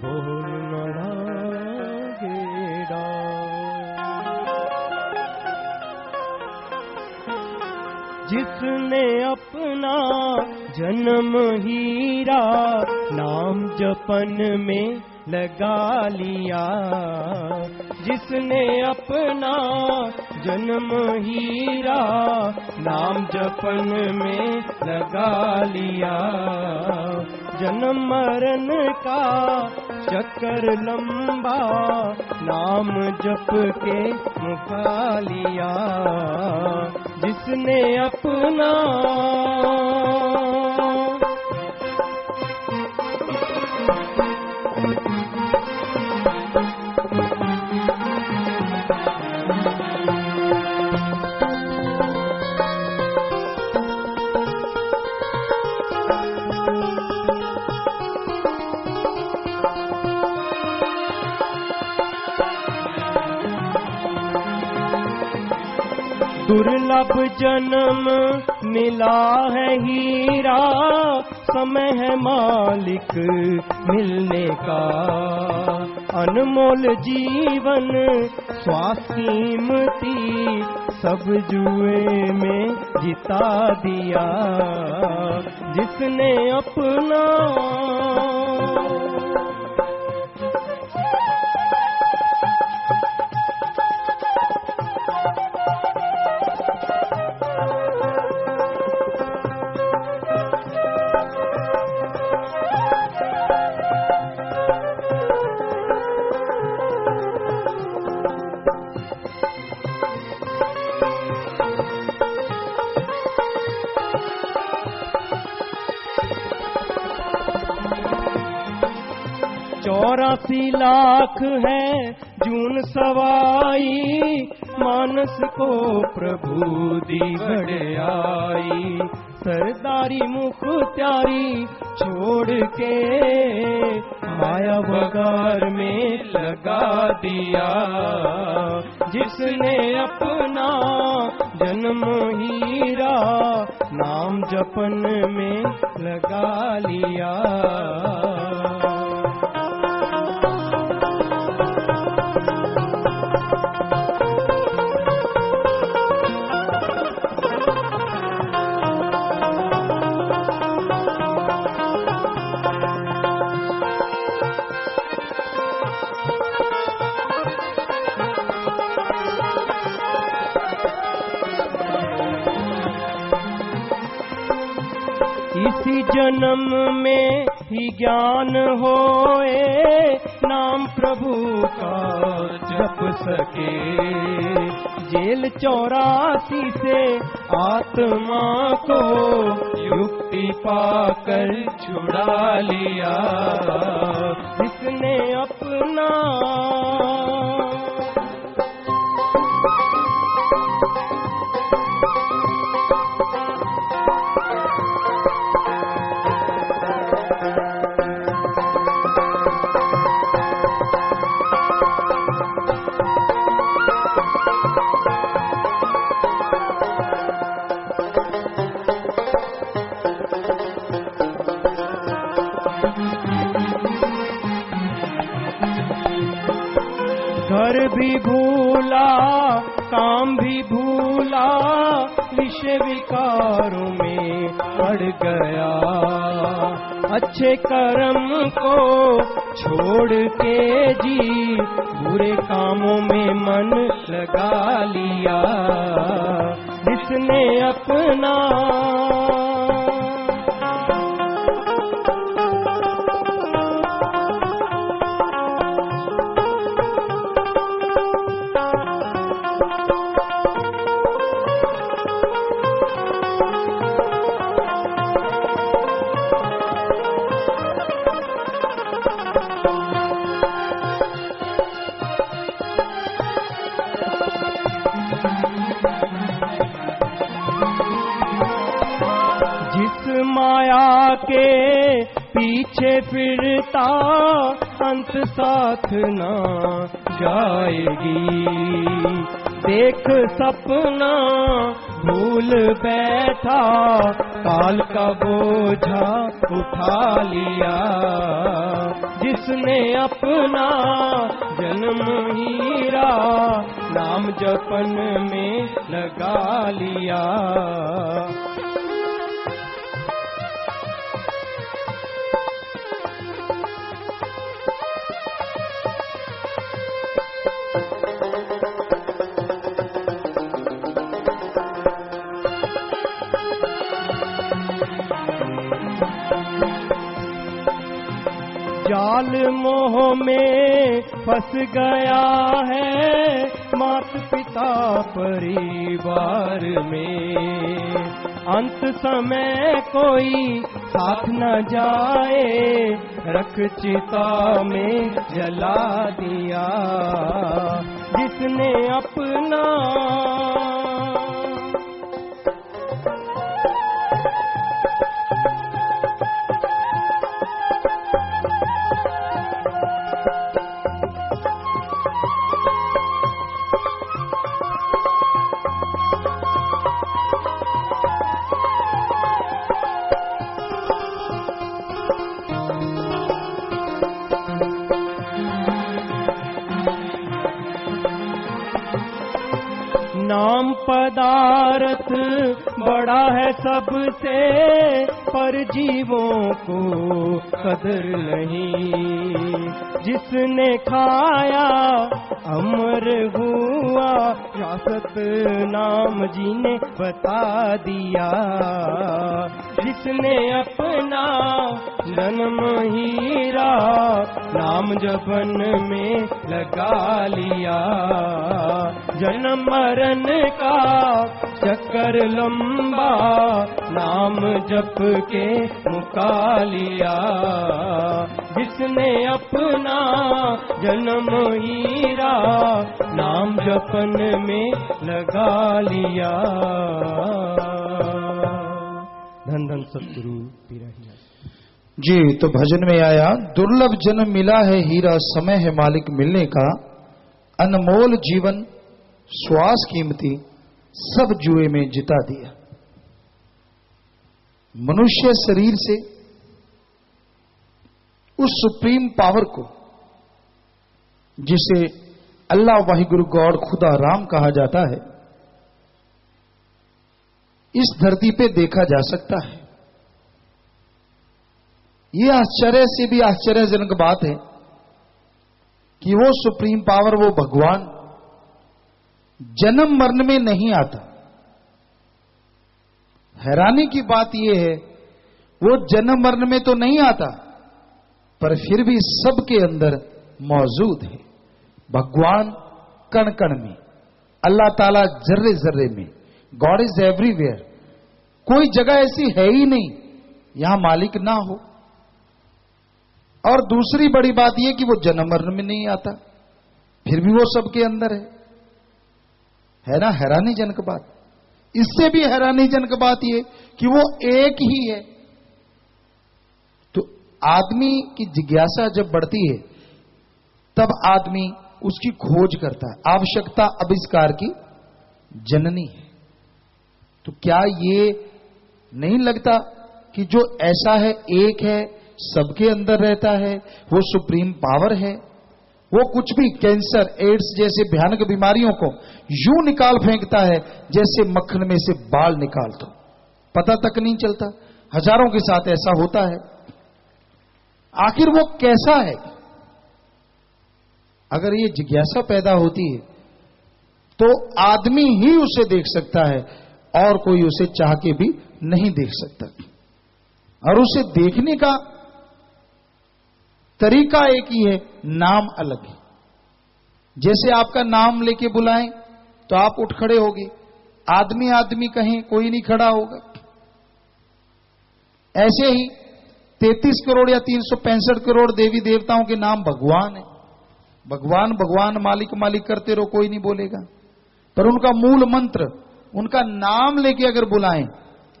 S3: भोर न लागे डार। जिसने अपना जन्म हीरा नाम जपन में लगा लिया, जिसने अपना जन्म हीरा नाम जपन में लगा लिया। जन्म मरण का चक्कर लंबा नाम जप के मुका लिया। जिसने अपना दुर्लभ जन्म मिला है हीरा, समय है मालिक मिलने का। अनमोल जीवन श्वास कीमती, सब जुए में जिता दिया। जिसने अपना चौरासी लाख है जून सवाई, मानस को प्रभु दी बड़ाई। सरदारी मुख्तियारी छोड़ के माया वगार में लगा दिया। जिसने अपना जन्म हीरा नाम जपन में लगा लिया। इसी जन्म में ही ज्ञान होए, नाम प्रभु का जप सके। जेल 84 से आत्मा को युक्ति पाकर छुड़ा लिया, जिसने अपना घर भी भूला, काम भी भूला, विषय विकारों में पड़ गया। अच्छे कर्म को छोड़ के जी बुरे कामों में मन लगा लिया, जिसने अपना माया के पीछे फिरता अंत साथ ना जाएगी। देख सपना भूल बैठा, काल का बोझा उठा लिया, जिसने अपना जन्म हीरा नाम जपन में लगा लिया। जाल मोह में फंस गया है मात पिता परिवार में, अंत समय कोई साथ न जाए, रख चिता में जला दिया, जिसने अपना नाम पदार्थ बड़ा है सबसे, पर जीवों को कदर नहीं। जिसने खाया अमर हुआ, विरासत नाम जी ने बता दिया, जिसने अपना जन्म हीरा नाम जपन में लगा लिया। जन्म मरण का चक्कर लंबा, नाम जप के मुका लिया, जिसने अपना जन्म हीरा नाम जपन में लगा लिया। धन धन सतगुरु तिरहिया
S1: जी। तो भजन में आया, दुर्लभ जन्म मिला है हीरा, समय है मालिक मिलने का, अनमोल जीवन श्वास कीमती, सब जुए में जिता दिया। मनुष्य शरीर से उस सुप्रीम पावर को, जिसे अल्लाह वाहिगुरु गॉड खुदा राम कहा जाता है, इस धरती पे देखा जा सकता है। यह आश्चर्य से भी आश्चर्यजनक बात है कि वो सुप्रीम पावर, वो भगवान जन्म मरण में नहीं आता। हैरानी की बात यह है, वो जन्म मरण में तो नहीं आता, पर फिर भी सबके अंदर मौजूद है। भगवान कण कण में, अल्लाह ताला जर्रे जर्रे में। God is everywhere. कोई जगह ऐसी है ही नहीं यहां मालिक ना हो। और दूसरी बड़ी बात यह कि वो जन्म मरण में नहीं आता, फिर भी वो सबके अंदर है ना। हैरानीजनक बात। इससे भी हैरानीजनक बात यह कि वो एक ही है। तो आदमी की जिज्ञासा जब बढ़ती है तब आदमी उसकी खोज करता है। आवश्यकता आविष्कार की जननी है। तो क्या ये नहीं लगता कि जो ऐसा है, एक है, सबके अंदर रहता है, वो सुप्रीम पावर है। वो कुछ भी कैंसर, एड्स जैसे भयानक बीमारियों को यूं निकाल फेंकता है जैसे मक्खन में से बाल निकाल दो, पता तक नहीं चलता। हजारों के साथ ऐसा होता है। आखिर वो कैसा है? अगर ये जिज्ञासा पैदा होती है तो आदमी ही उसे देख सकता है और कोई उसे चाह के भी नहीं देख सकता। और उसे देखने का तरीका एक ही है, नाम अलग है। जैसे आपका नाम लेके बुलाएं तो आप उठ खड़े होगे, आदमी आदमी कहें कोई नहीं खड़ा होगा। ऐसे ही 33 करोड़ या 365 करोड़ देवी देवताओं के नाम भगवान है। भगवान भगवान मालिक मालिक करते रहो, कोई नहीं बोलेगा। पर उनका मूल मंत्र, उनका नाम लेके अगर बुलाएं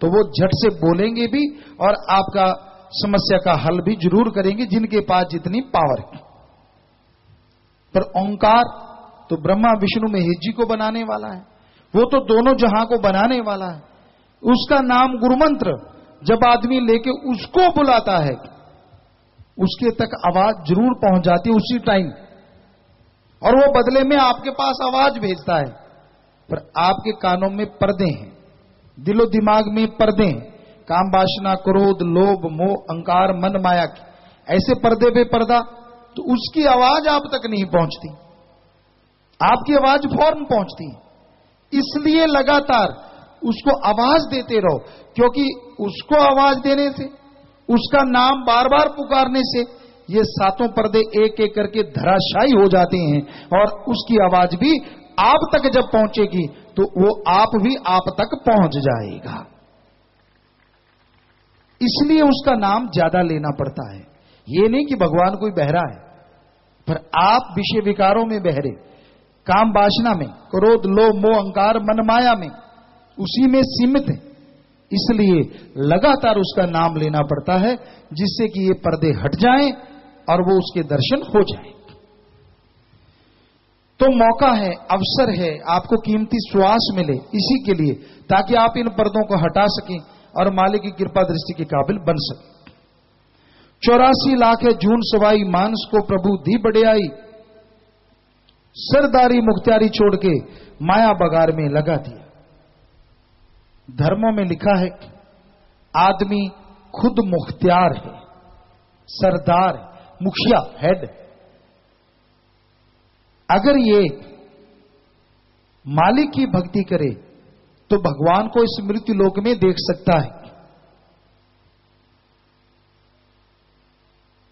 S1: तो वो झट से बोलेंगे भी और आपका समस्या का हल भी जरूर करेंगे, जिनके पास जितनी पावर है। पर ओंकार तो ब्रह्मा विष्णु महेश जी को बनाने वाला है। वो तो दोनों जहां को बनाने वाला है। उसका नाम गुरु मंत्र जब आदमी लेके उसको बुलाता है, उसके तक आवाज जरूर पहुंच जाती है उसी टाइम, और वो बदले में आपके पास आवाज भेजता है। पर आपके कानों में पर्दे हैं, दिलो दिमाग में पर्दे हैं, काम वासना क्रोध लोभ मोह अहंकार मन माया की, ऐसे पर्दे पे पर्दा। तो उसकी आवाज आप तक नहीं पहुंचती, आपकी आवाज फौरन पहुंचती है। इसलिए लगातार उसको आवाज देते रहो, क्योंकि उसको आवाज देने से, उसका नाम बार बार पुकारने से ये सातों पर्दे एक एक करके धराशायी हो जाते हैं, और उसकी आवाज भी आप तक जब पहुंचेगी तो वो आप भी आप तक पहुंच जाएगा। इसलिए उसका नाम ज्यादा लेना पड़ता है। ये नहीं कि भगवान कोई बहरा है, पर आप विषय विकारों में बहरे, काम वासना में, क्रोध लोभ मोह अहंकार मन माया में, उसी में सीमित है। इसलिए लगातार उसका नाम लेना पड़ता है, जिससे कि ये पर्दे हट जाएं और वो उसके दर्शन हो जाएं। तो मौका है, अवसर है, आपको कीमती श्वास मिले इसी के लिए, ताकि आप इन पर्दों को हटा सकें और मालिक की कृपा दृष्टि के काबिल बन सकें। 84 लाख है जून सवाई, मानस को प्रभु दी बड़ियाई, सरदारी मुख्तियारी छोड़ के माया बगार में लगा दिया। धर्मों में लिखा है आदमी खुद मुख्तियार है, सरदार, मुखिया, हेड। अगर ये मालिक की भक्ति करे तो भगवान को इस मृत्यु लोक में देख सकता है,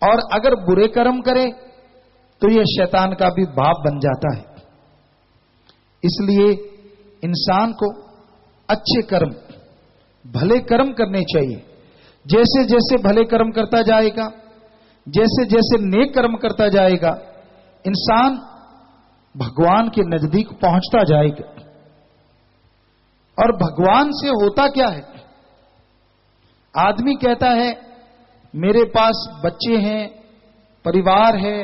S1: और अगर बुरे कर्म करे तो यह शैतान का भी बाप बन जाता है। इसलिए इंसान को अच्छे कर्म, भले कर्म करने चाहिए। जैसे जैसे भले कर्म करता जाएगा, जैसे जैसे नेक कर्म करता जाएगा, इंसान भगवान के नजदीक पहुंचता जाएगा। और भगवान से होता क्या है? आदमी कहता है मेरे पास बच्चे हैं, परिवार है,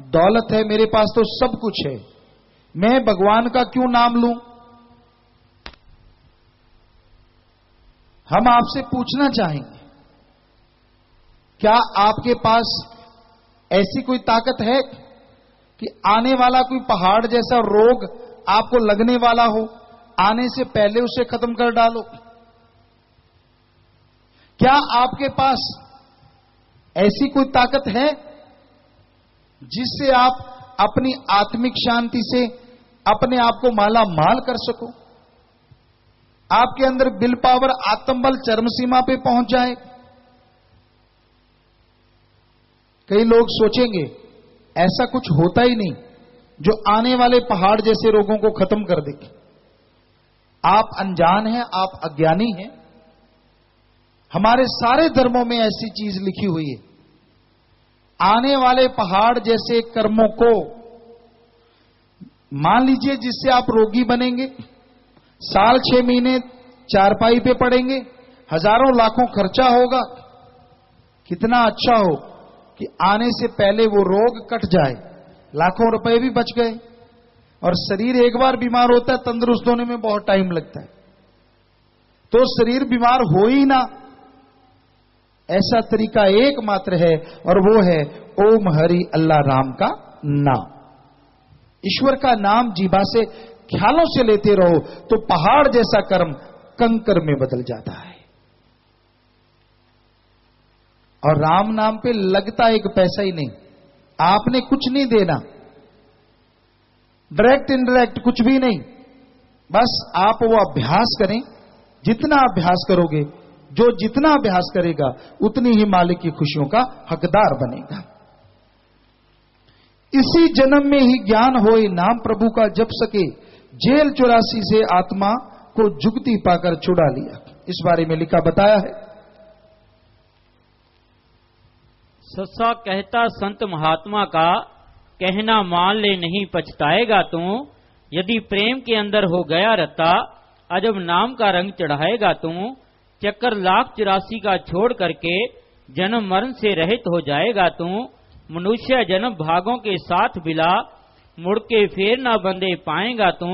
S1: दौलत है, मेरे पास तो सब कुछ है, मैं भगवान का क्यों नाम लूं? हम आपसे पूछना चाहेंगे, क्या आपके पास ऐसी कोई ताकत है कि आने वाला कोई पहाड़ जैसा रोग आपको लगने वाला हो, आने से पहले उसे खत्म कर डालो? क्या आपके पास ऐसी कोई ताकत है जिससे आप अपनी आत्मिक शांति से अपने आप को माला माल कर सको? आपके अंदर विल पावर, आत्मबल चरम सीमा पे पहुंच जाए? कई लोग सोचेंगे ऐसा कुछ होता ही नहीं जो आने वाले पहाड़ जैसे रोगों को खत्म कर दे। आप अनजान हैं, आप अज्ञानी हैं। हमारे सारे धर्मों में ऐसी चीज लिखी हुई है। आने वाले पहाड़ जैसे कर्मों को, मान लीजिए जिससे आप रोगी बनेंगे, साल 6 महीने चारपाई पे पड़ेंगे, हजारों लाखों खर्चा होगा, कितना अच्छा हो कि आने से पहले वो रोग कट जाए, लाखों रुपए भी बच गए। और शरीर एक बार बीमार होता है, तंदुरुस्त होने में बहुत टाइम लगता है। तो शरीर बीमार हो ही ना, ऐसा तरीका एकमात्र है और वो है ओम हरि अल्लाह राम का नाम। ईश्वर का नाम जीभा से ख्यालों से लेते रहो तो पहाड़ जैसा कर्म कंकर में बदल जाता है। और राम नाम पे लगता एक पैसा ही नहीं, आपने कुछ नहीं देना, डायरेक्ट इनडायरेक्ट कुछ भी नहीं, बस आप वो अभ्यास करें। जितना अभ्यास करोगे, जो जितना अभ्यास करेगा उतनी ही मालिक की खुशियों का हकदार बनेगा। इसी जन्म में ही ज्ञान होए नाम प्रभु का जप सके, जेल 84 से आत्मा को जुगती पाकर छुड़ा लिया। इस बारे में लिखा बताया है।
S2: सस्सा कहता संत महात्मा का, कहना मान ले नहीं पछताएगा तू, यदि प्रेम के अंदर हो गया रता, अजब नाम का रंग चढ़ाएगा तू, चक्कर 1,84 का छोड़ करके जन्म मरण से रहित हो जाएगा तू, मनुष्य जन्म भागों के साथ बिला, मुड़ के फेर ना बंदे पाएगा तू,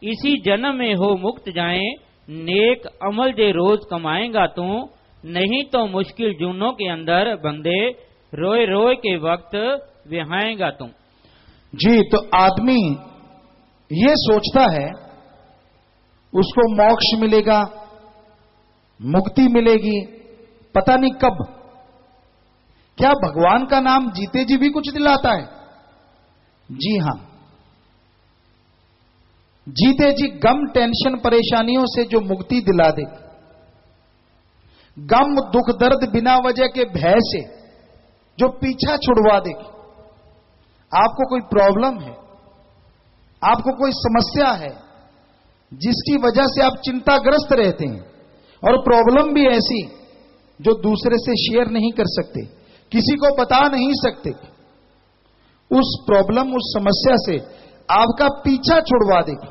S2: इसी जन्म में हो मुक्त जाए, नेक अमल दे रोज कमाएगा तू, नहीं तो मुश्किल जूनों के अंदर बंदे रोए रोए के वक्त विहाएगा तू।
S1: जी, तो आदमी ये सोचता है उसको मोक्ष मिलेगा, मुक्ति मिलेगी, पता नहीं कब। क्या भगवान का नाम जीते जी भी कुछ दिलाता है? जी हां, जीते जी गम टेंशन परेशानियों से जो मुक्ति दिला दे, गम दुख दर्द बिना वजह के भय से जो पीछा छुड़वा दे। आपको कोई प्रॉब्लम है, आपको कोई समस्या है जिसकी वजह से आप चिंताग्रस्त रहते हैं, और प्रॉब्लम भी ऐसी जो दूसरे से शेयर नहीं कर सकते, किसी को बता नहीं सकते, उस प्रॉब्लम उस समस्या से आपका पीछा छुड़वा देगी।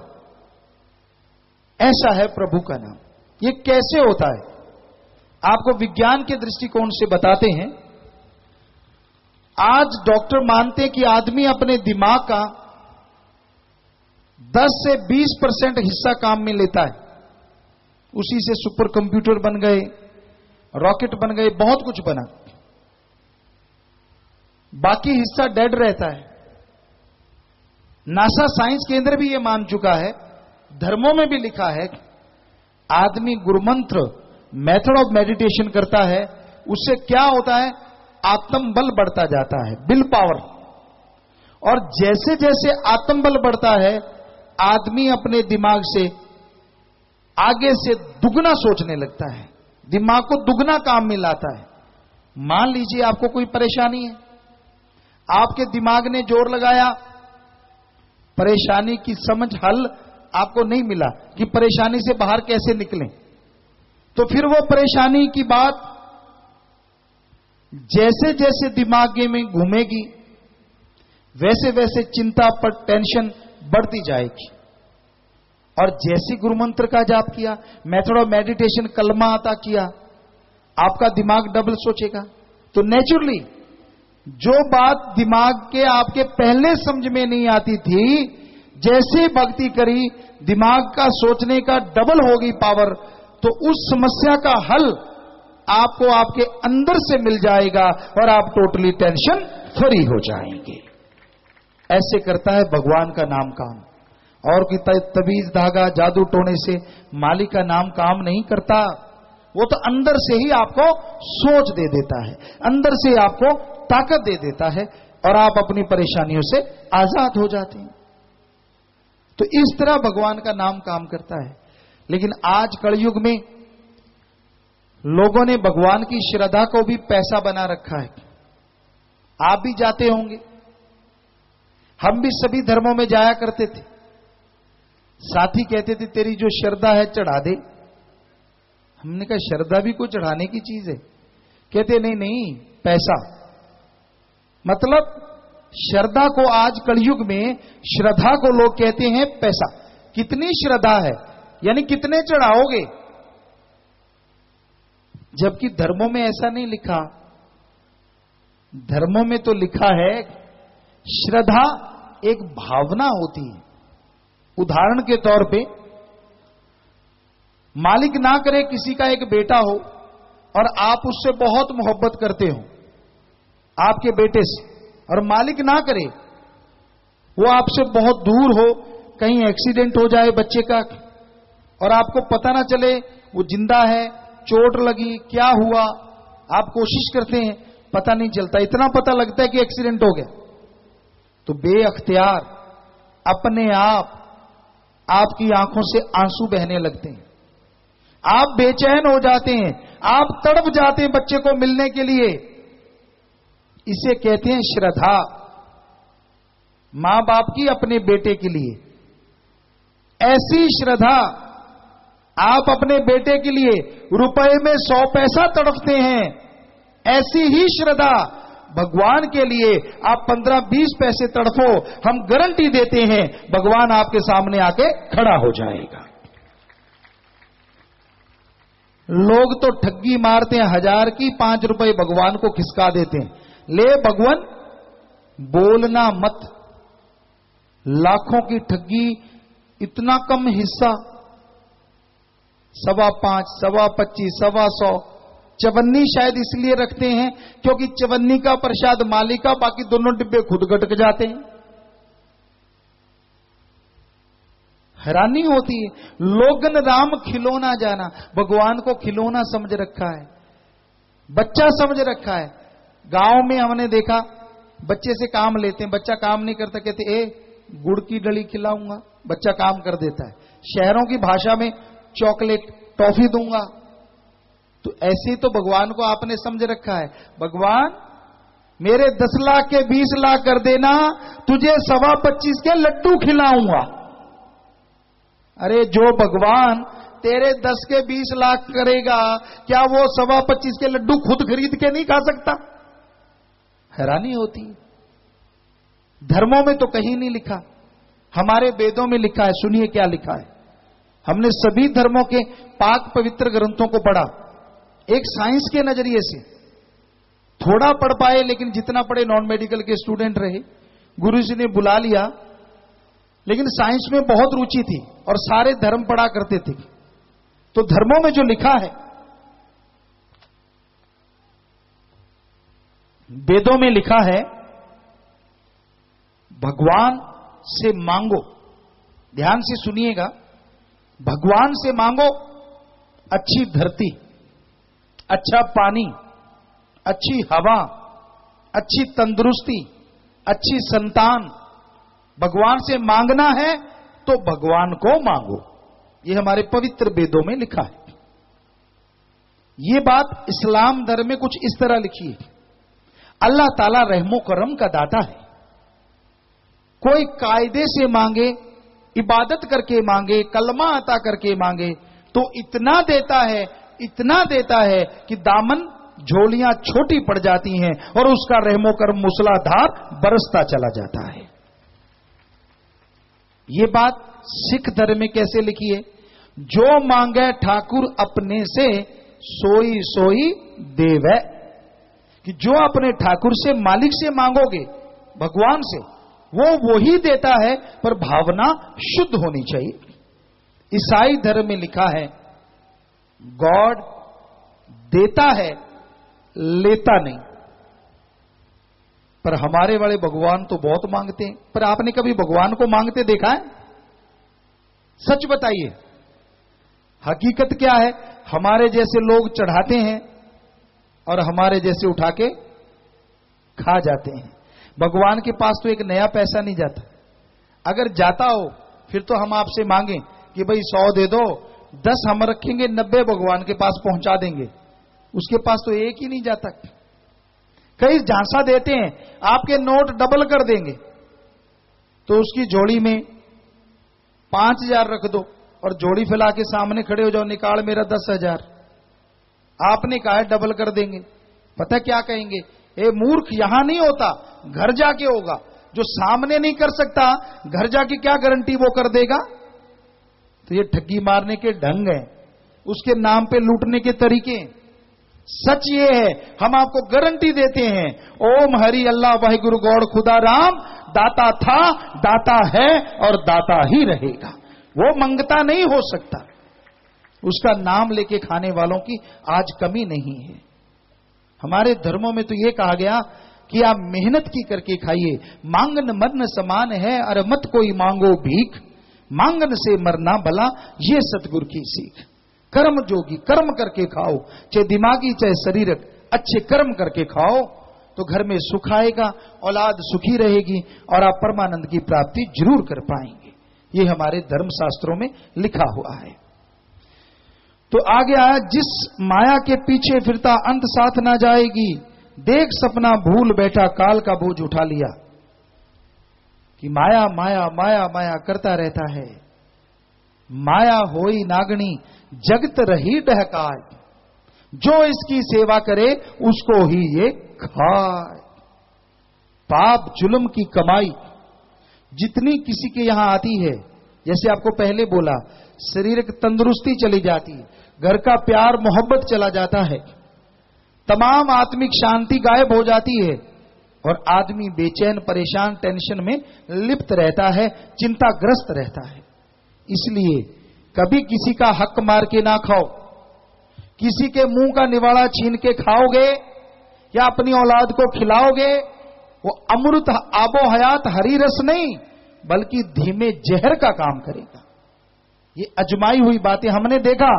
S1: ऐसा है प्रभु का नाम। ये कैसे होता है आपको विज्ञान के दृष्टिकोण से बताते हैं। आज डॉक्टर मानते हैं कि आदमी अपने दिमाग का 10 से 20% हिस्सा काम में लेता है, उसी से सुपर कंप्यूटर बन गए, रॉकेट बन गए, बहुत कुछ बना, बाकी हिस्सा डेड रहता है। नासा साइंस केंद्र भी यह मान चुका है, धर्मों में भी लिखा है, आदमी गुरुमंत्र मेथड ऑफ मेडिटेशन करता है, उससे क्या होता है, आत्मबल बढ़ता जाता है, विल पावर। और जैसे जैसे आत्मबल बढ़ता है, आदमी अपने दिमाग से आगे से दुगना सोचने लगता है, दिमाग को दुगना काम में लाता है। मान लीजिए आपको कोई परेशानी है, आपके दिमाग ने जोर लगाया, परेशानी की समझ हल आपको नहीं मिला कि परेशानी से बाहर कैसे निकलें, तो फिर वो परेशानी की बात जैसे जैसे दिमाग में घूमेगी, वैसे वैसे चिंता पर टेंशन बढ़ती जाएगी। और जैसे गुरु मंत्र का जाप किया, मेथड ऑफ मेडिटेशन कलमा आता किया, आपका दिमाग डबल सोचेगा। तो नेचुरली जो बात दिमाग के आपके पहले समझ में नहीं आती थी, जैसे भक्ति करी, दिमाग का सोचने का डबल होगी पावर, तो उस समस्या का हल आपको आपके अंदर से मिल जाएगा और आप टोटली टेंशन फ्री हो जाएंगे। ऐसे करता है भगवान का नाम काम। और कि तबीज धागा जादू टोने से मालिक का नाम काम नहीं करता, वो तो अंदर से ही आपको सोच दे देता है, अंदर से आपको ताकत दे देता है और आप अपनी परेशानियों से आजाद हो जाते हैं। तो इस तरह भगवान का नाम काम करता है। लेकिन आज कलयुग में लोगों ने भगवान की श्रद्धा को भी पैसा बना रखा है। आप भी जाते होंगे, हम भी सभी धर्मों में जाया करते थे। साथी कहते थे तेरी जो श्रद्धा है चढ़ा दे। हमने कहा श्रद्धा भी कोई चढ़ाने की चीज है? कहते नहीं नहीं, पैसा। मतलब श्रद्धा को आज कलयुग में श्रद्धा को लोग कहते हैं पैसा। कितनी श्रद्धा है, यानी कितने चढ़ाओगे, जबकि धर्मों में ऐसा नहीं लिखा। धर्मों में तो लिखा है श्रद्धा एक भावना होती है। उदाहरण के तौर पे, मालिक ना करे किसी का एक बेटा हो और आप उससे बहुत मोहब्बत करते हो, आपके बेटे से, और मालिक ना करे वो आपसे बहुत दूर हो, कहीं एक्सीडेंट हो जाए बच्चे का और आपको पता ना चले वो जिंदा है, चोट लगी, क्या हुआ, आप कोशिश करते हैं, पता नहीं चलता, इतना पता लगता है कि एक्सीडेंट हो गया, तो बेअख्तियार अपने आप आपकी आंखों से आंसू बहने लगते हैं, आप बेचैन हो जाते हैं, आप तड़प जाते हैं बच्चे को मिलने के लिए। इसे कहते हैं श्रद्धा, मां बाप की अपने बेटे के लिए। ऐसी श्रद्धा आप अपने बेटे के लिए रुपए में 100 पैसा तड़पते हैं, ऐसी ही श्रद्धा भगवान के लिए आप 15-20 पैसे तड़फो, हम गारंटी देते हैं भगवान आपके सामने आके खड़ा हो जाएगा। लोग तो ठगी मारते हैं, 1000 की 5 रुपए भगवान को खिसका देते हैं। ले भगवान, बोलना मत, लाखों की ठगी, इतना कम हिस्सा, 5.25, 25, 125। चवन्नी शायद इसलिए रखते हैं क्योंकि चवन्नी का प्रसाद मालिक का, बाकी दोनों डिब्बे खुद गटक जाते हैं। हैरानी होती है, लोगन राम खिलौना जाना, भगवान को खिलौना समझ रखा है, बच्चा समझ रखा है। गांव में हमने देखा बच्चे से काम लेते हैं, बच्चा काम नहीं करता, कहते ए गुड़ की डली खिलाऊंगा, बच्चा काम कर देता है। शहरों की भाषा में चॉकलेट, टॉफी दूंगा। तो ऐसे तो भगवान को आपने समझ रखा है, भगवान मेरे 10 लाख के 20 लाख कर देना, तुझे 25.25 के लड्डू खिलाऊंगा। अरे जो भगवान तेरे 10 के 20 लाख करेगा, क्या वो 25.25 के लड्डू खुद खरीद के नहीं खा सकता? हैरानी होती है। धर्मों में तो कहीं नहीं लिखा, हमारे वेदों में लिखा है। सुनिए क्या लिखा है। हमने सभी धर्मों के पाक पवित्र ग्रंथों को पढ़ा, एक साइंस के नजरिए से। थोड़ा पढ़ पाए, लेकिन जितना पढ़े नॉन मेडिकल के स्टूडेंट रहे, गुरुजी ने बुला लिया, लेकिन साइंस में बहुत रुचि थी और सारे धर्म पढ़ा करते थे। तो धर्मों में जो लिखा है, वेदों में लिखा है भगवान से मांगो। ध्यान से सुनिएगा, भगवान से मांगो अच्छी धरती, अच्छा पानी, अच्छी हवा, अच्छी तंदुरुस्ती, अच्छी संतान। भगवान से मांगना है तो भगवान को मांगो, यह हमारे पवित्र वेदों में लिखा है। यह बात इस्लाम धर्म में कुछ इस तरह लिखी है। अल्लाह ताला रहमो करम का दाता है। कोई कायदे से मांगे, इबादत करके मांगे, कलमा अता करके मांगे, तो इतना देता है, इतना देता है कि दामन झोलियां छोटी पड़ जाती हैं और उसका रहमो करम मूसलाधार बरसता चला जाता है। यह बात सिख धर्म में कैसे लिखी है? जो मांगे ठाकुर अपने से, सोई सोई देवै। कि जो अपने ठाकुर से, मालिक से मांगोगे, भगवान से, वो ही देता है, पर भावना शुद्ध होनी चाहिए। ईसाई धर्म में लिखा है गॉड देता है, लेता नहीं। पर हमारे वाले भगवान तो बहुत मांगते हैं। पर आपने कभी भगवान को मांगते देखा है? सच बताइए, हकीकत क्या है? हमारे जैसे लोग चढ़ाते हैं और हमारे जैसे उठा के खा जाते हैं। भगवान के पास तो एक नया पैसा नहीं जाता। अगर जाता हो फिर तो हम आपसे मांगे कि भाई 100 दे दो, 10 हम रखेंगे, 90 भगवान के पास पहुंचा देंगे। उसके पास तो एक ही नहीं जाता। कई झांसा देते हैं, आपके नोट डबल कर देंगे, तो उसकी जोड़ी में 5,000 रख दो और जोड़ी फैला के सामने खड़े हो जाओ, निकाल मेरा 10,000। आपने कहा है डबल कर देंगे, पता क्या कहेंगे, ए मूर्ख, यहां नहीं होता, घर जाके होगा। जो सामने नहीं कर सकता, घर जाके क्या गारंटी वो कर देगा? तो ये ठगी मारने के ढंग है, उसके नाम पे लूटने के तरीके। सच ये है, हम आपको गारंटी देते हैं, ओम हरि अल्लाह वाहिगुरु गौड़ खुदा राम दाता था, दाता है और दाता ही रहेगा। वो मंगता नहीं हो सकता। उसका नाम लेके खाने वालों की आज कमी नहीं है। हमारे धर्मों में तो यह कहा गया कि आप मेहनत की करके खाइए, मांगन मरन समान है, अरे मत कोई मांगो भीख, मांगन से मरना भला, ये सतगुरु की सीख। कर्म जोगी कर्म करके खाओ, चाहे दिमागी चाहे शारीरिक, अच्छे कर्म करके खाओ, तो घर में सुख आएगा, औलाद सुखी रहेगी और आप परमानंद की प्राप्ति जरूर कर पाएंगे। ये हमारे धर्म शास्त्रों में लिखा हुआ है। तो आगे आया, जिस माया के पीछे फिरता अंत साथ ना जाएगी, देख सपना भूल बैठा काल का बोझ उठा लिया। कि माया माया माया माया करता रहता है, माया होई नागणी जगत रही डहकाय, जो इसकी सेवा करे उसको ही ये खाए। पाप जुल्म की कमाई जितनी किसी के यहां आती है, जैसे आपको पहले बोला, शारीरिक तंदुरुस्ती चली जाती है, घर का प्यार मोहब्बत चला जाता है, तमाम आत्मिक शांति गायब हो जाती है और आदमी बेचैन परेशान टेंशन में लिप्त रहता है, चिंताग्रस्त रहता है। इसलिए कभी किसी का हक मार के ना खाओ, किसी के मुंह का निवाड़ा छीन के खाओगे या अपनी औलाद को खिलाओगे, वो अमृत आबो हयात हरी रस नहीं बल्कि धीमे जहर का काम करेगा। ये अजमाई हुई बातें हमने देखा,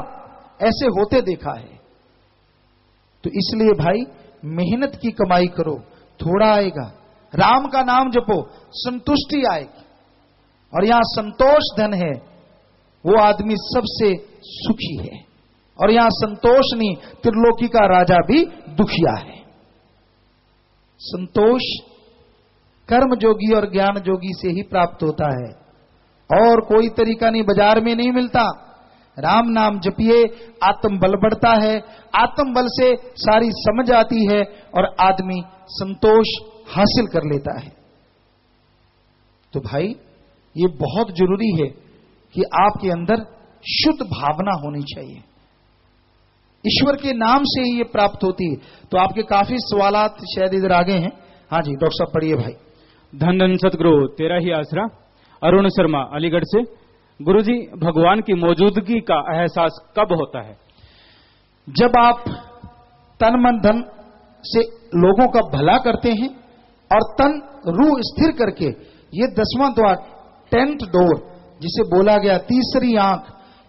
S1: ऐसे होते देखा है। तो इसलिए भाई मेहनत की कमाई करो, थोड़ा आएगा, राम का नाम जपो, संतुष्टि आएगी। और यहां संतोष धन है, वो आदमी सबसे सुखी है। और यहां संतोष नहीं, त्रिलोकी का राजा भी दुखिया है। संतोष कर्म जोगी और ज्ञान जोगी से ही प्राप्त होता है, और कोई तरीका नहीं, बाजार में नहीं मिलता। राम नाम जपिए, आत्म बल बढ़ता है, आत्म बल से सारी समझ आती है और आदमी संतोष हासिल कर लेता है। तो भाई ये बहुत जरूरी है कि आपके अंदर शुद्ध भावना होनी चाहिए, ईश्वर के नाम से ही ये प्राप्त होती है। तो आपके काफी सवालात शायद इधर आगे हैं। हाँ जी डॉक्टर साहब पढ़िए भाई।
S2: धन धन सतगुरु तेरा ही आसरा। अरुण शर्मा अलीगढ़ से। गुरुजी, भगवान की मौजूदगी का एहसास कब होता है?
S1: जब आप तन मन धन से लोगों का भला करते हैं और तन रूह स्थिर करके ये 10वां द्वार, 10th डोर जिसे बोला गया, तीसरी आंख,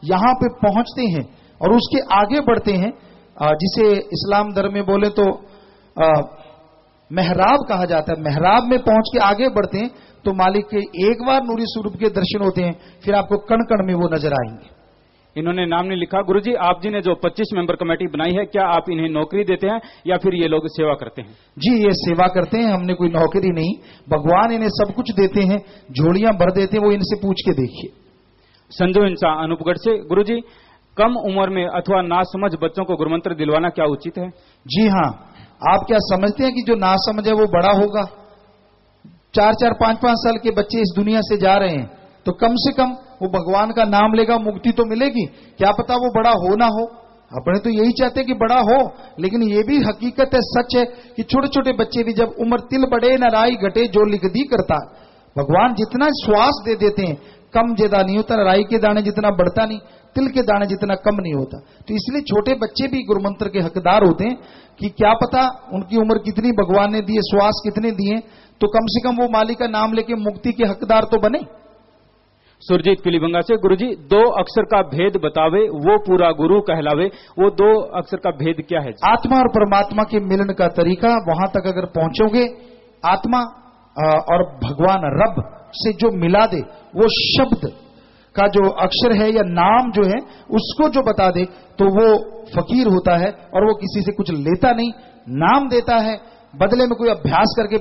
S1: यहां पे पहुंचते हैं और उसके आगे बढ़ते हैं, जिसे इस्लाम धर्म में बोले तो मेहराब कहा जाता है। मेहराब में पहुंच के आगे बढ़ते हैं तो मालिक के एक बार नूरी स्वरूप के दर्शन होते हैं, फिर आपको कण कण में वो नजर आएंगे।
S2: इन्होंने नाम नहीं लिखा। गुरुजी, आप जी ने जो 25 मेंबर कमेटी बनाई है, क्या आप इन्हें नौकरी देते हैं या फिर ये लोग सेवा करते हैं?
S1: जी ये सेवा करते हैं, हमने कोई नौकरी नहीं, भगवान इन्हें सब कुछ देते हैं, झोलियां भर देते हैं, वो इनसे पूछ के देखिए।
S2: संजू इंसान अनूपगढ़ से। गुरुजी, कम उम्र में अथवा नासमझ बच्चों को गुरुमंत्र दिलवाना क्या उचित है?
S1: जी हाँ, आप क्या समझते हैं कि जो नासमझ है वो बड़ा होगा? 4-4, 5-5 साल के बच्चे इस दुनिया से जा रहे हैं, तो कम से कम वो भगवान का नाम लेगा, मुक्ति तो मिलेगी। क्या पता वो बड़ा हो ना हो, अपने तो यही चाहते हैं कि बड़ा हो, लेकिन ये भी हकीकत है, सच है कि छोटे छोटे बच्चे भी जब उम्र तिल बढ़े न राई घटे जो लिख दी करता। भगवान जितना श्वास दे देते हैं, कम ज्यादा नहीं होता, राई के दाने जितना बढ़ता नहीं, तिल के दाने जितना कम नहीं होता। तो इसलिए छोटे बच्चे भी गुरुमंत्र के हकदार होते हैं कि क्या पता उनकी उम्र कितनी भगवान ने दी है, श्वास कितने दिए, तो कम से कम वो मालिक का नाम लेके मुक्ति के हकदार तो बने।
S2: सुरजीत पीलीबंगा से। गुरुजी, 2 अक्षर का भेद बतावे वो पूरा गुरु कहलावे, वो 2 अक्षर का भेद क्या है?
S1: आत्मा और परमात्मा के मिलन का तरीका, वहां तक अगर पहुंचोगे, आत्मा और भगवान रब से जो मिला दे, वो शब्द का जो अक्षर है या नाम जो है उसको जो बता दे, तो वो फकीर होता है और वो किसी से कुछ लेता नहीं, नाम देता है बदले में कोई अभ्यास करके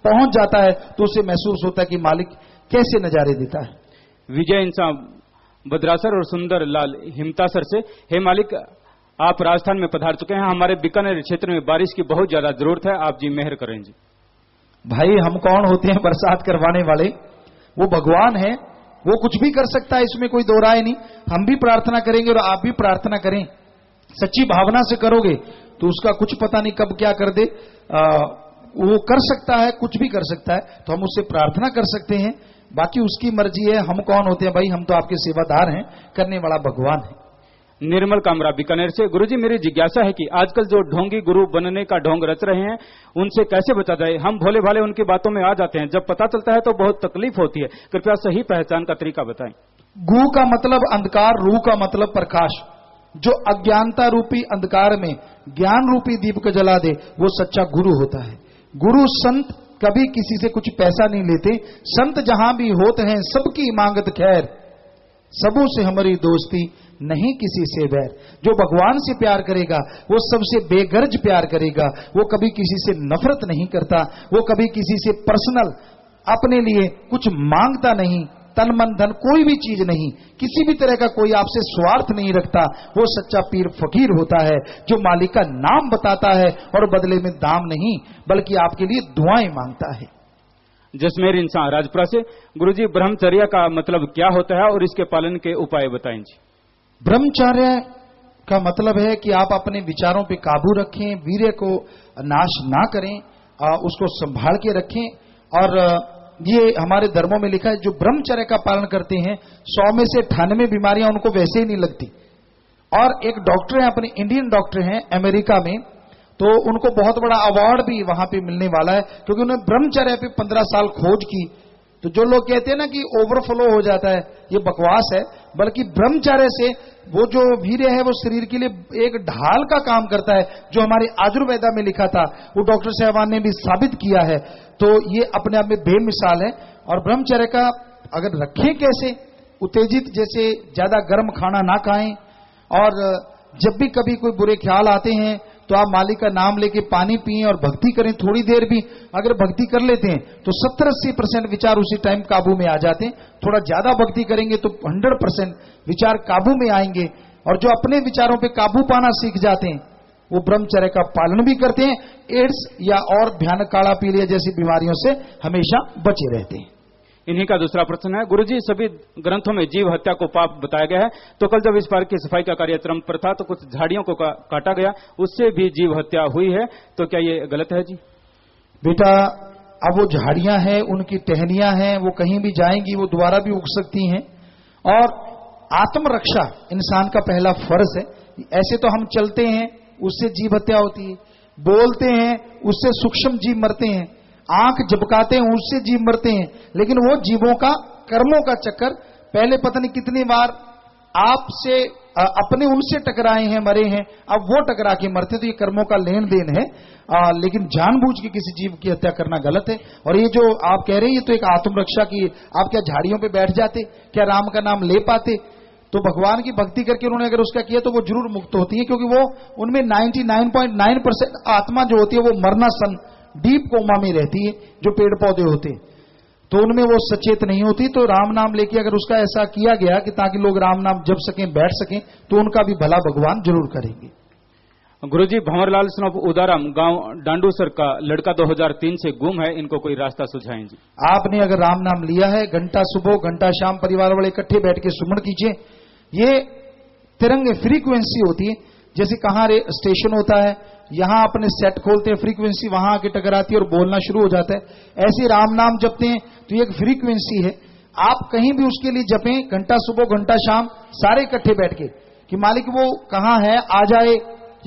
S1: पहुंच जाता है तो उसे महसूस होता है कि मालिक कैसे नजारे देता है।
S4: विजय इंसान बद्रासर और सुंदर लाल हिमतासर से, हे मालिक आप राजस्थान में पधार चुके हैं, हमारे बीकानेर क्षेत्र में बारिश की बहुत ज्यादा जरूरत है, आप जी मेहर करें जी।
S1: भाई हम कौन होते हैं बरसात करवाने वाले, वो भगवान है, वो कुछ भी कर सकता है, इसमें कोई दो राय नहीं। हम भी प्रार्थना करेंगे और आप भी प्रार्थना करें, सच्ची भावना से करोगे तो उसका कुछ पता नहीं कब क्या कर दे, वो कर सकता है, कुछ भी कर सकता है, तो हम उससे प्रार्थना कर सकते हैं, बाकी उसकी मर्जी है। हम कौन होते हैं भाई, हम तो आपके सेवादार हैं, करने वाला भगवान है।
S4: निर्मल कामरा बीकानेर से, गुरुजी मेरी जिज्ञासा है कि आजकल जो ढोंगी गुरु बनने का ढोंग रच रहे हैं उनसे कैसे बचा जाए। हम भोले भाले उनकी बातों में आ जाते हैं, जब पता चलता है तो बहुत तकलीफ होती है, कृपया सही पहचान का तरीका बताएं।
S1: गु का मतलब अंधकार, रू का मतलब प्रकाश। जो अज्ञानता रूपी अंधकार में ज्ञान रूपी दीप को जला दे वो सच्चा गुरु होता है। गुरु संत कभी किसी से कुछ पैसा नहीं लेते, संत जहां भी होते हैं सबकी मांगत खैर, सबों से हमारी दोस्ती नहीं किसी से बैर। जो भगवान से प्यार करेगा वो सबसे बेगर्ज प्यार करेगा, वो कभी किसी से नफरत नहीं करता, वो कभी किसी से पर्सनल अपने लिए कुछ मांगता नहीं, तन मन धन कोई भी चीज नहीं, किसी भी तरह का कोई आपसे स्वार्थ नहीं रखता। वो सच्चा पीर फकीर होता है जो मालिक का नाम बताता है और बदले में दाम नहीं बल्कि आपके लिए दुआएं मांगता है।
S4: जसमेर इंसान राजपुरा से, गुरुजी ब्रह्मचर्य का मतलब क्या होता है और इसके पालन के उपाय बताएं जी।
S1: ब्रह्मचर्य का मतलब है कि आप अपने विचारों पे काबू रखें, वीर्य को नाश ना करें, उसको संभाल के रखें। और ये हमारे धर्मों में लिखा है जो ब्रह्मचर्य का पालन करते हैं 100 में से 98 बीमारियां उनको वैसे ही नहीं लगती। और एक डॉक्टर है, अपने इंडियन डॉक्टर हैं अमेरिका में, तो उनको बहुत बड़ा अवार्ड भी वहां पे मिलने वाला है क्योंकि उन्होंने ब्रह्मचर्य पे 15 साल खोज की। तो जो लोग कहते हैं ना कि ओवरफ्लो हो जाता है, ये बकवास है, बल्कि ब्रह्मचर्य से वो जो वीर्य है वो शरीर के लिए एक ढाल का काम करता है, जो हमारे आयुर्वेदा में लिखा था वो डॉक्टर साहबान ने भी साबित किया है। तो ये अपने आप में बेमिसाल है। और ब्रह्मचर्य का अगर रखें कैसे, उत्तेजित जैसे ज्यादा गर्म खाना ना खाएं, और जब भी कभी कोई बुरे ख्याल आते हैं तो आप मालिक का नाम लेके पानी पिएं और भक्ति करें। थोड़ी देर भी अगर भक्ति कर लेते हैं तो 70-80% विचार उसी टाइम काबू में आ जाते हैं। थोड़ा ज्यादा भक्ति करेंगे तो 100% विचार काबू में आएंगे। और जो अपने विचारों पे काबू पाना सीख जाते हैं वो ब्रह्मचर्य का पालन भी करते हैं, एड्स या और भयानक काला पीलिया जैसी बीमारियों से हमेशा बचे रहते हैं।
S4: इन्हीं का दूसरा प्रश्न है, गुरुजी सभी ग्रंथों में जीव हत्या को पाप बताया गया है, तो कल जब इस पार्क की सफाई का कार्य चरम पर था तो कुछ झाड़ियों को काटा गया, उससे भी जीव हत्या हुई है, तो क्या ये गलत है जी?
S1: बेटा अब वो झाड़ियां हैं, उनकी टहनियां हैं, वो कहीं भी जाएंगी, वो दोबारा भी उग सकती हैं। और आत्मरक्षा इंसान का पहला फर्ज है। ऐसे तो हम चलते हैं उससे जीव हत्या होती है, बोलते हैं उससे सूक्ष्म जीव मरते हैं, आंख झपकाते हैं उससे जीव मरते हैं, लेकिन वो जीवों का कर्मों का चक्कर पहले पता नहीं कितनी बार आपसे अपने उनसे टकराए हैं, मरे हैं, अब वो टकरा के मरते, तो ये कर्मों का लेन देन है। लेकिन जानबूझ के किसी जीव की हत्या करना गलत है। और ये जो आप कह रहे हैं ये तो एक आत्मरक्षा की, आप क्या झाड़ियों पे बैठ जाते, क्या राम का नाम ले पाते? तो भगवान की भक्ति करके उन्होंने अगर उसका किया तो वो जरूर मुक्त होती है, क्योंकि वो उनमें 99.9% आत्मा जो होती है वो मरना सन डीप कोमा में रहती है, जो पेड़ पौधे होते हैं, तो उनमें वो सचेत नहीं होती। तो राम नाम लेके अगर उसका ऐसा किया गया कि ताकि लोग राम नाम जप सकें, बैठ सकें, तो उनका भी भला भगवान जरूर करेंगे।
S4: गुरुजी भंवरलाल स्नोप उदाराम गांव डांडूसर का लड़का 2003 से गुम है, इनको कोई रास्ता सुझाएं जी।
S1: आपने अगर राम नाम लिया है, घंटा सुबह घंटा शाम परिवार वाले इकट्ठे बैठ के सुमन कीजिए। ये तिरंगे फ्रीक्वेंसी होती है, जैसे कहां स्टेशन होता है, यहां अपने सेट खोलते हैं, फ्रीक्वेंसी वहां आके टकराती है और बोलना शुरू हो जाता है। ऐसे राम नाम जपते हैं तो ये एक फ्रीक्वेंसी है। आप कहीं भी उसके लिए जपें, घंटा सुबह घंटा शाम, सारे इकट्ठे बैठ के कि मालिक वो कहां है आ जाए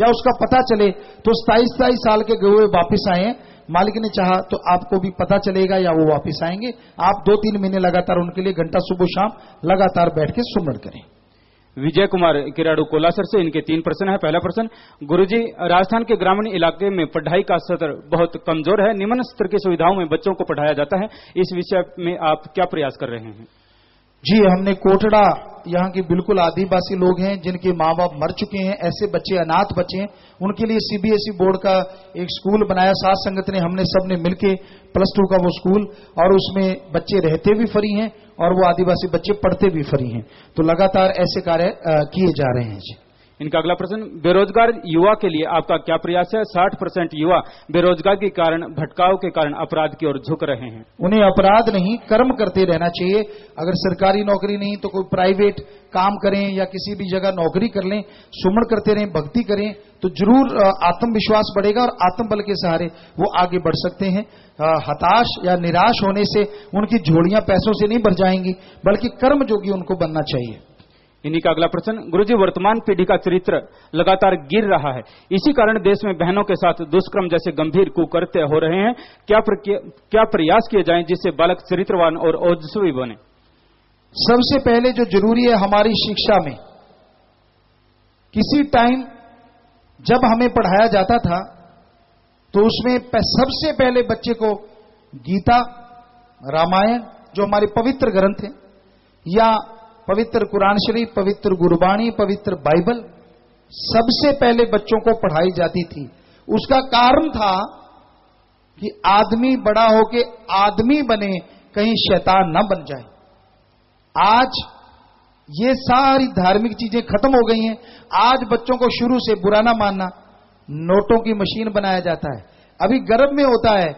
S1: या उसका पता चले। तो 27 साल के गए हुए वापिस आए हैं, मालिक ने चाहा तो आपको भी पता चलेगा या वो वापिस आएंगे। आप 2-3 महीने लगातार उनके लिए घंटा सुबह शाम लगातार बैठ के सुमरण करें।
S4: विजय कुमार किराड़ू कोलासर से, इनके 3 प्रश्न है। पहला प्रश्न, गुरुजी राजस्थान के ग्रामीण इलाके में पढ़ाई का स्तर बहुत कमजोर है, निम्न स्तर की सुविधाओं में बच्चों को पढ़ाया जाता है, इस विषय में आप क्या प्रयास कर रहे हैं?
S1: जी, हमने कोटड़ा, यहाँ के बिल्कुल आदिवासी लोग हैं जिनके माँ बाप मर चुके हैं, ऐसे बच्चे, अनाथ बच्चे हैं, उनके लिए सीबीएसई बोर्ड का एक स्कूल बनाया साथ संगत ने, हमने सबने मिलके +2 का वो स्कूल, और उसमें बच्चे रहते भी फ्री हैं और वो आदिवासी बच्चे पढ़ते भी फ्री हैं। तो लगातार ऐसे कार्य किए जा रहे हैं। जी,
S4: इनका अगला प्रश्न, बेरोजगार युवा के लिए आपका क्या प्रयास है? 60% युवा बेरोजगार के कारण, भटकाव के कारण अपराध की ओर झुक रहे हैं।
S1: उन्हें अपराध नहीं, कर्म करते रहना चाहिए। अगर सरकारी नौकरी नहीं तो कोई प्राइवेट काम करें या किसी भी जगह नौकरी कर लें, सुमन करते रहें, भक्ति करें, तो जरूर आत्मविश्वास बढ़ेगा और आत्मबल के सहारे वो आगे बढ़ सकते हैं। हताश या निराश होने से उनकी झोलियां पैसों से नहीं भर जाएंगी, बल्कि कर्म जोगी उनको बनना चाहिए।
S4: इन्हीं का अगला प्रश्न, गुरुजी वर्तमान पीढ़ी का चरित्र लगातार गिर रहा है, इसी कारण देश में बहनों के साथ दुष्कर्म जैसे गंभीर कुकृत्य हो रहे हैं। क्या प्रयास किए जाएं जिससे बालक चरित्रवान और ओजस्वी बने?
S1: सबसे पहले जो जरूरी है हमारी शिक्षा में, किसी टाइम जब हमें पढ़ाया जाता था तो उसमें सबसे पहले बच्चे को गीता, रामायण जो हमारे पवित्र ग्रंथ हैं, या पवित्र कुरान शरीफ, पवित्र गुरबाणी, पवित्र बाइबल, सबसे पहले बच्चों को पढ़ाई जाती थी। उसका कारण था कि आदमी बड़ा होके आदमी बने, कहीं शैतान न बन जाए। आज ये सारी धार्मिक चीजें खत्म हो गई हैं। आज बच्चों को शुरू से बुरा ना मानना, नोटों की मशीन बनाया जाता है। अभी गर्भ में होता है,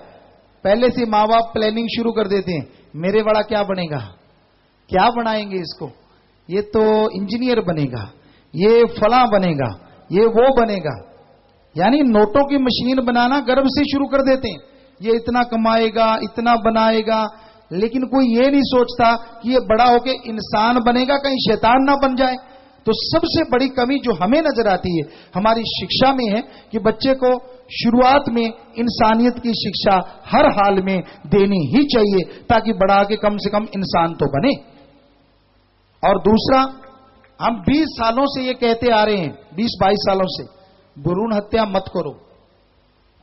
S1: पहले से माँ बाप प्लानिंग शुरू कर देते हैं, मेरे बड़ा क्या बनेगा, क्या बनाएंगे इसको, ये तो इंजीनियर बनेगा, ये फला बनेगा, ये वो बनेगा। यानी नोटों की मशीन बनाना गर्भ से शुरू कर देते हैं, ये इतना कमाएगा, इतना बनाएगा, लेकिन कोई ये नहीं सोचता कि ये बड़ा होके इंसान बनेगा, कहीं शैतान ना बन जाए। तो सबसे बड़ी कमी जो हमें नजर आती है हमारी शिक्षा में है कि बच्चे को शुरुआत में इंसानियत की शिक्षा हर हाल में देनी ही चाहिए, ताकि बड़ा के कम से कम इंसान तो बने। और दूसरा, हम 20 सालों से ये कहते आ रहे हैं, 20-22 सालों से, भ्रूण हत्या मत करो।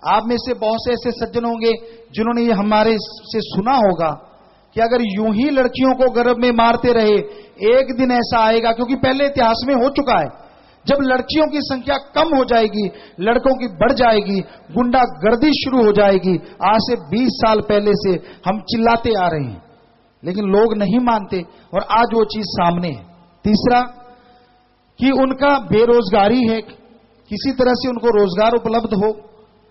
S1: आप में से बहुत से ऐसे सज्जन होंगे जिन्होंने ये हमारे से सुना होगा कि अगर यूं ही लड़कियों को गर्भ में मारते रहे, एक दिन ऐसा आएगा, क्योंकि पहले इतिहास में हो चुका है, जब लड़कियों की संख्या कम हो जाएगी, लड़कों की बढ़ जाएगी, गुंडागर्दी शुरू हो जाएगी। आज से 20 साल पहले से हम चिल्लाते आ रहे हैं, लेकिन लोग नहीं मानते, और आज वो चीज सामने है। तीसरा, कि उनका बेरोजगारी है, किसी तरह से उनको रोजगार उपलब्ध हो,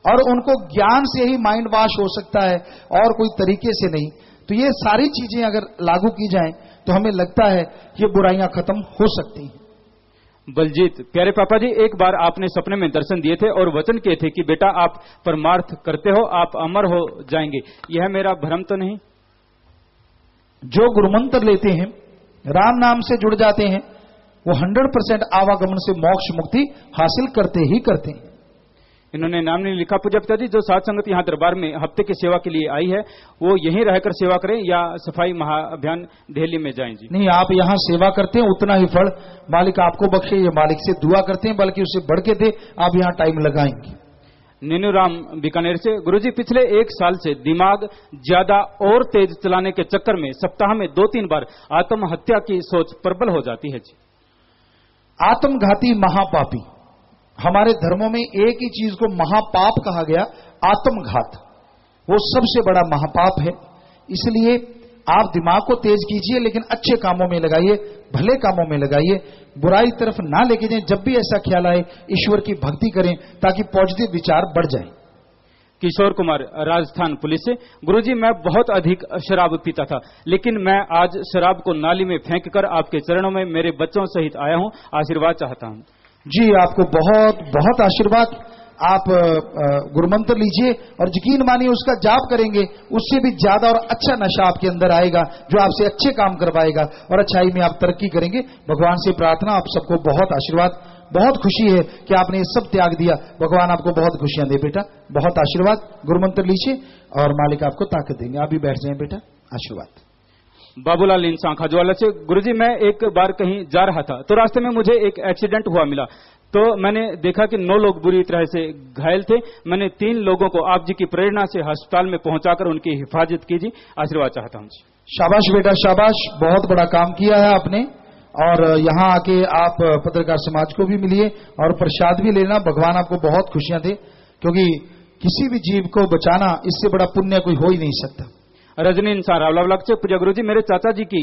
S1: और उनको ज्ञान से ही माइंड वॉश हो सकता है और कोई तरीके से नहीं। तो ये सारी चीजें अगर लागू की जाएं तो हमें लगता है ये बुराइयां खत्म हो सकती हैं।
S4: बलजीत, प्यारे पापा जी, एक बार आपने सपने में दर्शन दिए थे और वचन किए थे कि बेटा आप परमार्थ करते हो, आप अमर हो जाएंगे, यह मेरा भ्रम तो नहीं?
S1: जो गुरुमंत्र लेते हैं, राम नाम से जुड़ जाते हैं, वो 100% आवागमन से मोक्ष मुक्ति हासिल करते ही करते हैं।
S4: इन्होंने नाम नहीं लिखा। पूज्य पिताजी, जो साध संगत यहाँ दरबार में हफ्ते की सेवा के लिए आई है, वो यहीं रहकर सेवा करें या सफाई महाअभियान दिल्ली में जाएं? जी
S1: नहीं, आप यहाँ सेवा करते हैं, उतना ही फल मालिक आपको बख्शे, ये मालिक से दुआ करते हैं, बल्कि उससे बढ़ के दे, आप यहाँ टाइम लगाएंगे।
S4: नीनू राम बीकानेर से, गुरुजी पिछले 1 साल से दिमाग ज्यादा और तेज चलाने के चक्कर में सप्ताह में 2-3 बार आत्महत्या की सोच प्रबल हो जाती है। जी,
S1: आत्मघाती महापापी, हमारे धर्मों में एक ही चीज को महापाप कहा गया, आत्मघात, वो सबसे बड़ा महापाप है। इसलिए आप दिमाग को तेज कीजिए, लेकिन अच्छे कामों में लगाइए, भले कामों में लगाइए, बुराई तरफ ना लेके जाएं। जब भी ऐसा ख्याल आए, ईश्वर की भक्ति करें ताकि पॉजिटिव विचार बढ़ जाए।
S4: किशोर कुमार, राजस्थान पुलिस से, गुरुजी मैं बहुत अधिक शराब पीता था, लेकिन मैं आज शराब को नाली में फेंककर आपके चरणों में मेरे बच्चों सहित आया हूं, आशीर्वाद चाहता हूं।
S1: जी, आपको बहुत बहुत आशीर्वाद। आप गुरुमंत्र लीजिए और यकीन मानिए उसका जाप करेंगे, उससे भी ज्यादा और अच्छा नशा आपके अंदर आएगा, जो आपसे अच्छे काम करवाएगा और अच्छाई में आप तरक्की करेंगे। भगवान से प्रार्थना, आप सबको बहुत आशीर्वाद। बहुत खुशी है कि आपने ये सब त्याग दिया, भगवान आपको बहुत खुशियां दे बेटा, बहुत आशीर्वाद। गुरुमंत्र लीजिए और मालिक आपको ताकत देंगे। आप भी बैठ जाएं बेटा, आशीर्वाद।
S4: बाबूलाल इंसान खाजवाला से, गुरुजी मैं एक बार कहीं जा रहा था तो रास्ते में मुझे एक एक्सीडेंट हुआ मिला, तो मैंने देखा कि 9 लोग बुरी तरह से घायल थे। मैंने 3 लोगों को आप जी की प्रेरणा से अस्पताल में पहुंचाकर उनकी हिफाजत की जी। आशीर्वाद चाहता हूं जी।
S1: शाबाश बेटा शाबाश, बहुत बड़ा काम किया है आपने। और यहाँ आके आप पत्रकार समाज को भी मिलिए और प्रसाद भी लेना। भगवान आपको बहुत खुशियां दे, क्योंकि किसी भी जीव को बचाना इससे बड़ा पुण्य कोई हो ही नहीं सकता।
S4: रजनी इंसान रावलावलक से, पूज्य गुरु जी, मेरे चाचा जी की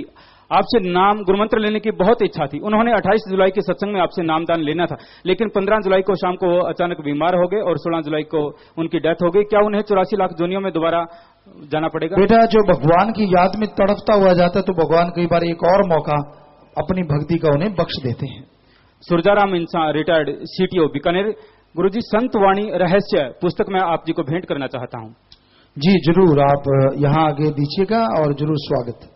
S4: आपसे नाम गुरुमंत्र लेने की बहुत इच्छा थी। उन्होंने 28 जुलाई के सत्संग में आपसे नामदान लेना था, लेकिन 15 जुलाई को शाम को वो अचानक बीमार हो गए और 16 जुलाई को उनकी डेथ हो गई। क्या उन्हें 84 लाख जोनियों में दोबारा जाना पड़ेगा?
S1: बेटा, जो भगवान की याद में तड़पता हुआ जाता है तो भगवान कई बार एक और मौका अपनी भक्ति का उन्हें बख्श देते हैं।
S4: सुरजाराम इंसान, रिटायर्ड CTO बीकानेर। गुरुजी, संत वाणी रहस्य पुस्तक मैं आप जी को भेंट करना चाहता हूं।
S1: जी जरूर, आप यहाँ आगे दीजिएगा और जरूर स्वागत।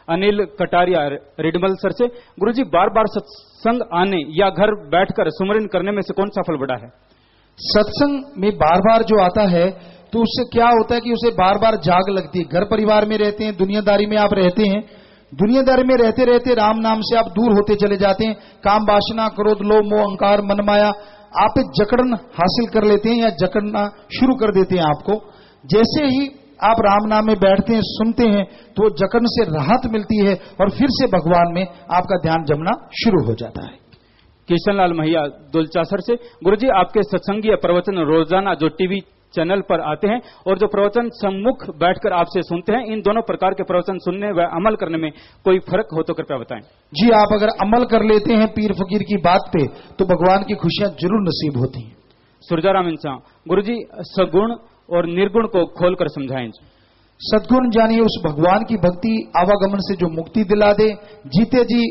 S4: अनिल कटारिया रिडमल सर से, गुरुजी, बार बार सत्संग आने या घर बैठकर सुमरन करने में से कौन सा फल बड़ा है?
S1: सत्संग में बार बार जो आता है तो उससे क्या होता है कि उसे बार बार जाग लगती है। घर परिवार में रहते हैं, दुनियादारी में आप रहते हैं, दुनियादारी में रहते रहते राम नाम से आप दूर होते चले जाते हैं। काम वासना, क्रोध, लोभ, मोह, अहंकार, मनमाया आप एक जकड़न हासिल कर लेते हैं या जकड़ना शुरू कर देते हैं आपको। जैसे ही आप राम नाम में बैठते हैं, सुनते हैं, तो जकड़न से राहत मिलती है और फिर से भगवान में आपका ध्यान जमना शुरू हो जाता है।
S4: किशनलाल महिया दुलचासर से, गुरुजी, आपके सत्संगीय प्रवचन रोजाना जो टीवी चैनल पर आते हैं और जो प्रवचन सम्मुख बैठकर आपसे सुनते हैं, इन दोनों प्रकार के प्रवचन सुनने व अमल करने में कोई फर्क हो तो कृपया बताएं।
S1: जी, आप अगर अमल कर लेते हैं पीर फकीर की बात पे तो भगवान की खुशियां जरूर नसीब होती हैं।
S4: सुरजाराम इंसान, गुरुजी, सगुण और निर्गुण को खोलकर समझाएं।
S1: सद्गुण जानिए उस भगवान की भक्ति आवागमन से जो मुक्ति दिला दे, जीते जी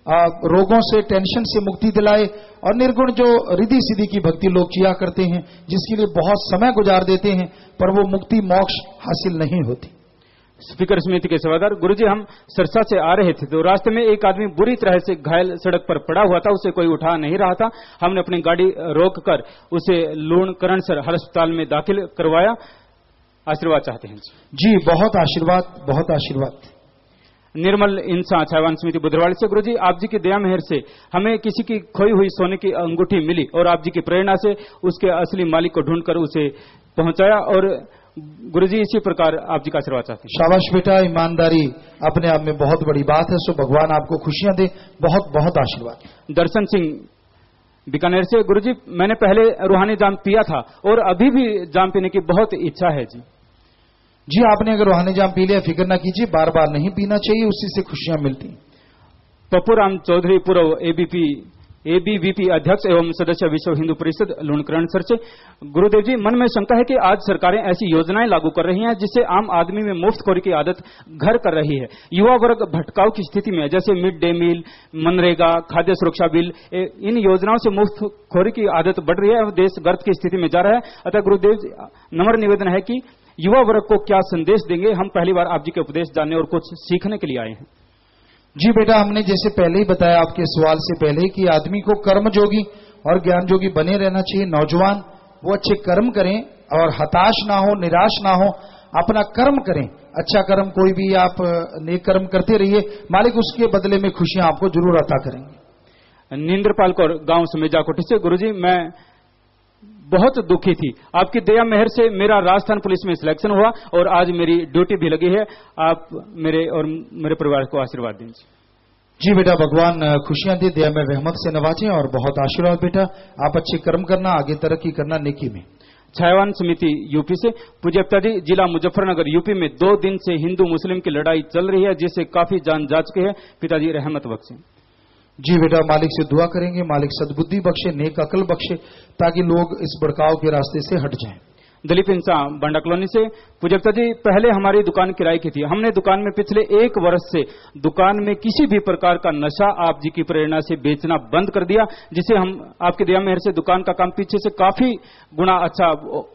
S1: रोगों से, टेंशन से मुक्ति दिलाए। और निर्गुण जो रिद्धि सिद्धि की भक्ति लोग किया करते हैं, जिसके लिए बहुत समय गुजार देते हैं, पर वो मुक्ति मोक्ष हासिल नहीं होती।
S4: स्पीकर समिति के सेवादार, गुरुजी, हम सिरसा से आ रहे थे तो रास्ते में एक आदमी बुरी तरह से घायल सड़क पर पड़ा हुआ था। उसे कोई उठा नहीं रहा था। हमने अपनी गाड़ी रोककर उसे लूणकरणसर अस्पताल में दाखिल करवाया। आशीर्वाद चाहते हैं
S1: जी। बहुत आशीर्वाद, बहुत आशीर्वाद।
S4: निर्मल इंसान छायावान समिति बुधरवाड़ी से, गुरुजी, आप जी की दया मेहर से हमें किसी की खोई हुई सोने की अंगूठी मिली और आप जी की प्रेरणा से उसके असली मालिक को ढूंढकर उसे पहुंचाया। और गुरुजी, इसी प्रकार आप जी का आशीर्वाद चाहते हैं।
S1: शाबाश बेटा, ईमानदारी अपने आप में बहुत बड़ी बात है। सो भगवान आपको खुशियां दे। बहुत बहुत आशीर्वाद।
S4: दर्शन सिंह बीकानेर से, गुरुजी, मैंने पहले रूहानी जाम पिया था और अभी भी जाम पीने की बहुत इच्छा है जी।
S1: जी, आपने अगर रूहानी जाम पी लिया, फिक्र ना कीजिए, बार बार नहीं पीना चाहिए, उसी से खुशियां मिलती।
S4: पप्पूराम चौधरी, पूर्व ABVP अध्यक्ष एवं सदस्य विश्व हिंदू परिषद लूणकरण सर से, गुरुदेव जी, मन में शंका है कि आज सरकारें ऐसी योजनाएं लागू कर रही हैं जिससे आम आदमी में मुफ्तखोरी की आदत घर कर रही है। युवा वर्ग भटकाव की स्थिति में, जैसे मिड डे मील, मनरेगा, खाद्य सुरक्षा बिल, इन योजनाओं से मुफ्तखोरी की आदत बढ़ रही है और देश गर्त की स्थिति में जा रहा है। अतः गुरुदेव जी, नम्र निवेदन है कि युवा वर्ग को क्या संदेश देंगे? हम पहली बार आप जी के उपदेश जानने और कुछ सीखने के लिए आए हैं।
S1: जी बेटा, हमने जैसे पहले ही बताया आपके सवाल से पहले कि आदमी को कर्म जोगी और ज्ञान जोगी बने रहना चाहिए। नौजवान वो अच्छे कर्म करें और हताश ना हो, निराश ना हो, अपना कर्म करें। अच्छा कर्म कोई भी आप नेक कर्म करते रहिए, मालिक उसके बदले में खुशियां आपको जरूर अता करेंगे।
S4: नींद्रपाल कौर, गांव समेजा कोठी से, गुरुजी, मैं बहुत दुखी थी। आपकी दया मेहर से मेरा राजस्थान पुलिस में सिलेक्शन हुआ और आज मेरी ड्यूटी भी लगी है। आप मेरे और मेरे परिवार को आशीर्वाद दीजिए।
S1: जी बेटा, भगवान खुशियां दे, दया में रहमत से नवाजें और बहुत आशीर्वाद बेटा। आप अच्छे कर्म करना, आगे तरक्की करना नेकी में।
S4: छायावान समिति यूपी से, पूज्य पिताजी, जिला मुजफ्फरनगर यूपी में 2 दिन से हिंदू मुस्लिम की लड़ाई चल रही है जिससे काफी जान जा चुके हैं। पिताजी रहमत बख्शे।
S1: जी बेटा, मालिक से दुआ करेंगे, मालिक सद्बुद्धि बख्शे, नेक अकल बख्शे, ताकि लोग इस भड़काव के रास्ते से हट जाएं।
S4: दिलीप इंसान बांडा कॉलोनी से, पूज्य पिताजी, पहले हमारी दुकान किराए की थी। हमने दुकान में पिछले 1 वर्ष से दुकान में किसी भी प्रकार का नशा आप जी की प्रेरणा से बेचना बंद कर दिया, जिसे हम आपकी दया मेहर से दुकान का काम पीछे से काफी गुना अच्छा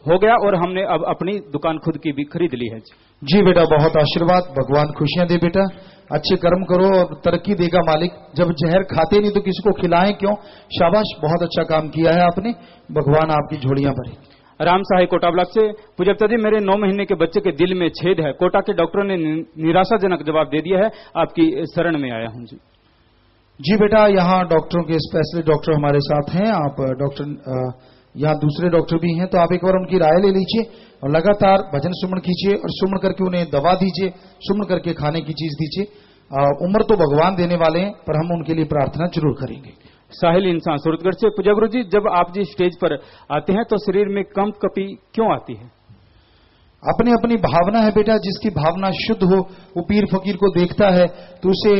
S4: हो गया और हमने अब अपनी दुकान खुद की भी खरीद ली है।
S1: जी बेटा, बहुत आशीर्वाद, भगवान खुशियां दे बेटा। अच्छे कर्म करो और तरक्की देगा मालिक। जब जहर खाते नहीं तो किसी को खिलाएं क्यों? शाबाश, बहुत अच्छा काम किया है आपने, भगवान आपकी झोलियां भरे।
S4: राम साहे कोटा ब्लॉक से, पूज्य पिताजी, मेरे 9 महीने के बच्चे के दिल में छेद है। कोटा के डॉक्टरों ने निराशाजनक जवाब दे दिया है। आपकी शरण में आया हूं जी।
S1: जी बेटा, यहाँ डॉक्टरों के स्पेशलिस्ट डॉक्टर हमारे साथ हैं। आप डॉक्टर यहाँ दूसरे डॉक्टर भी हैं, तो आप एक बार उनकी राय ले लीजिए और लगातार भजन सुमन कीजिए और सुमन करके उन्हें दवा दीजिए, सुमन करके खाने की चीज दीजिए। उम्र तो भगवान देने वाले हैं, पर हम उनके लिए प्रार्थना जरूर करेंगे।
S4: साहिल इंसान सूरतगढ़ से। पूजा गुरु जी, जब आप जी स्टेज पर आते हैं तो शरीर में कंपकपी क्यों आती है?
S1: अपनी अपनी भावना है बेटा। जिसकी भावना शुद्ध हो वो पीर फकीर को देखता है तो उसे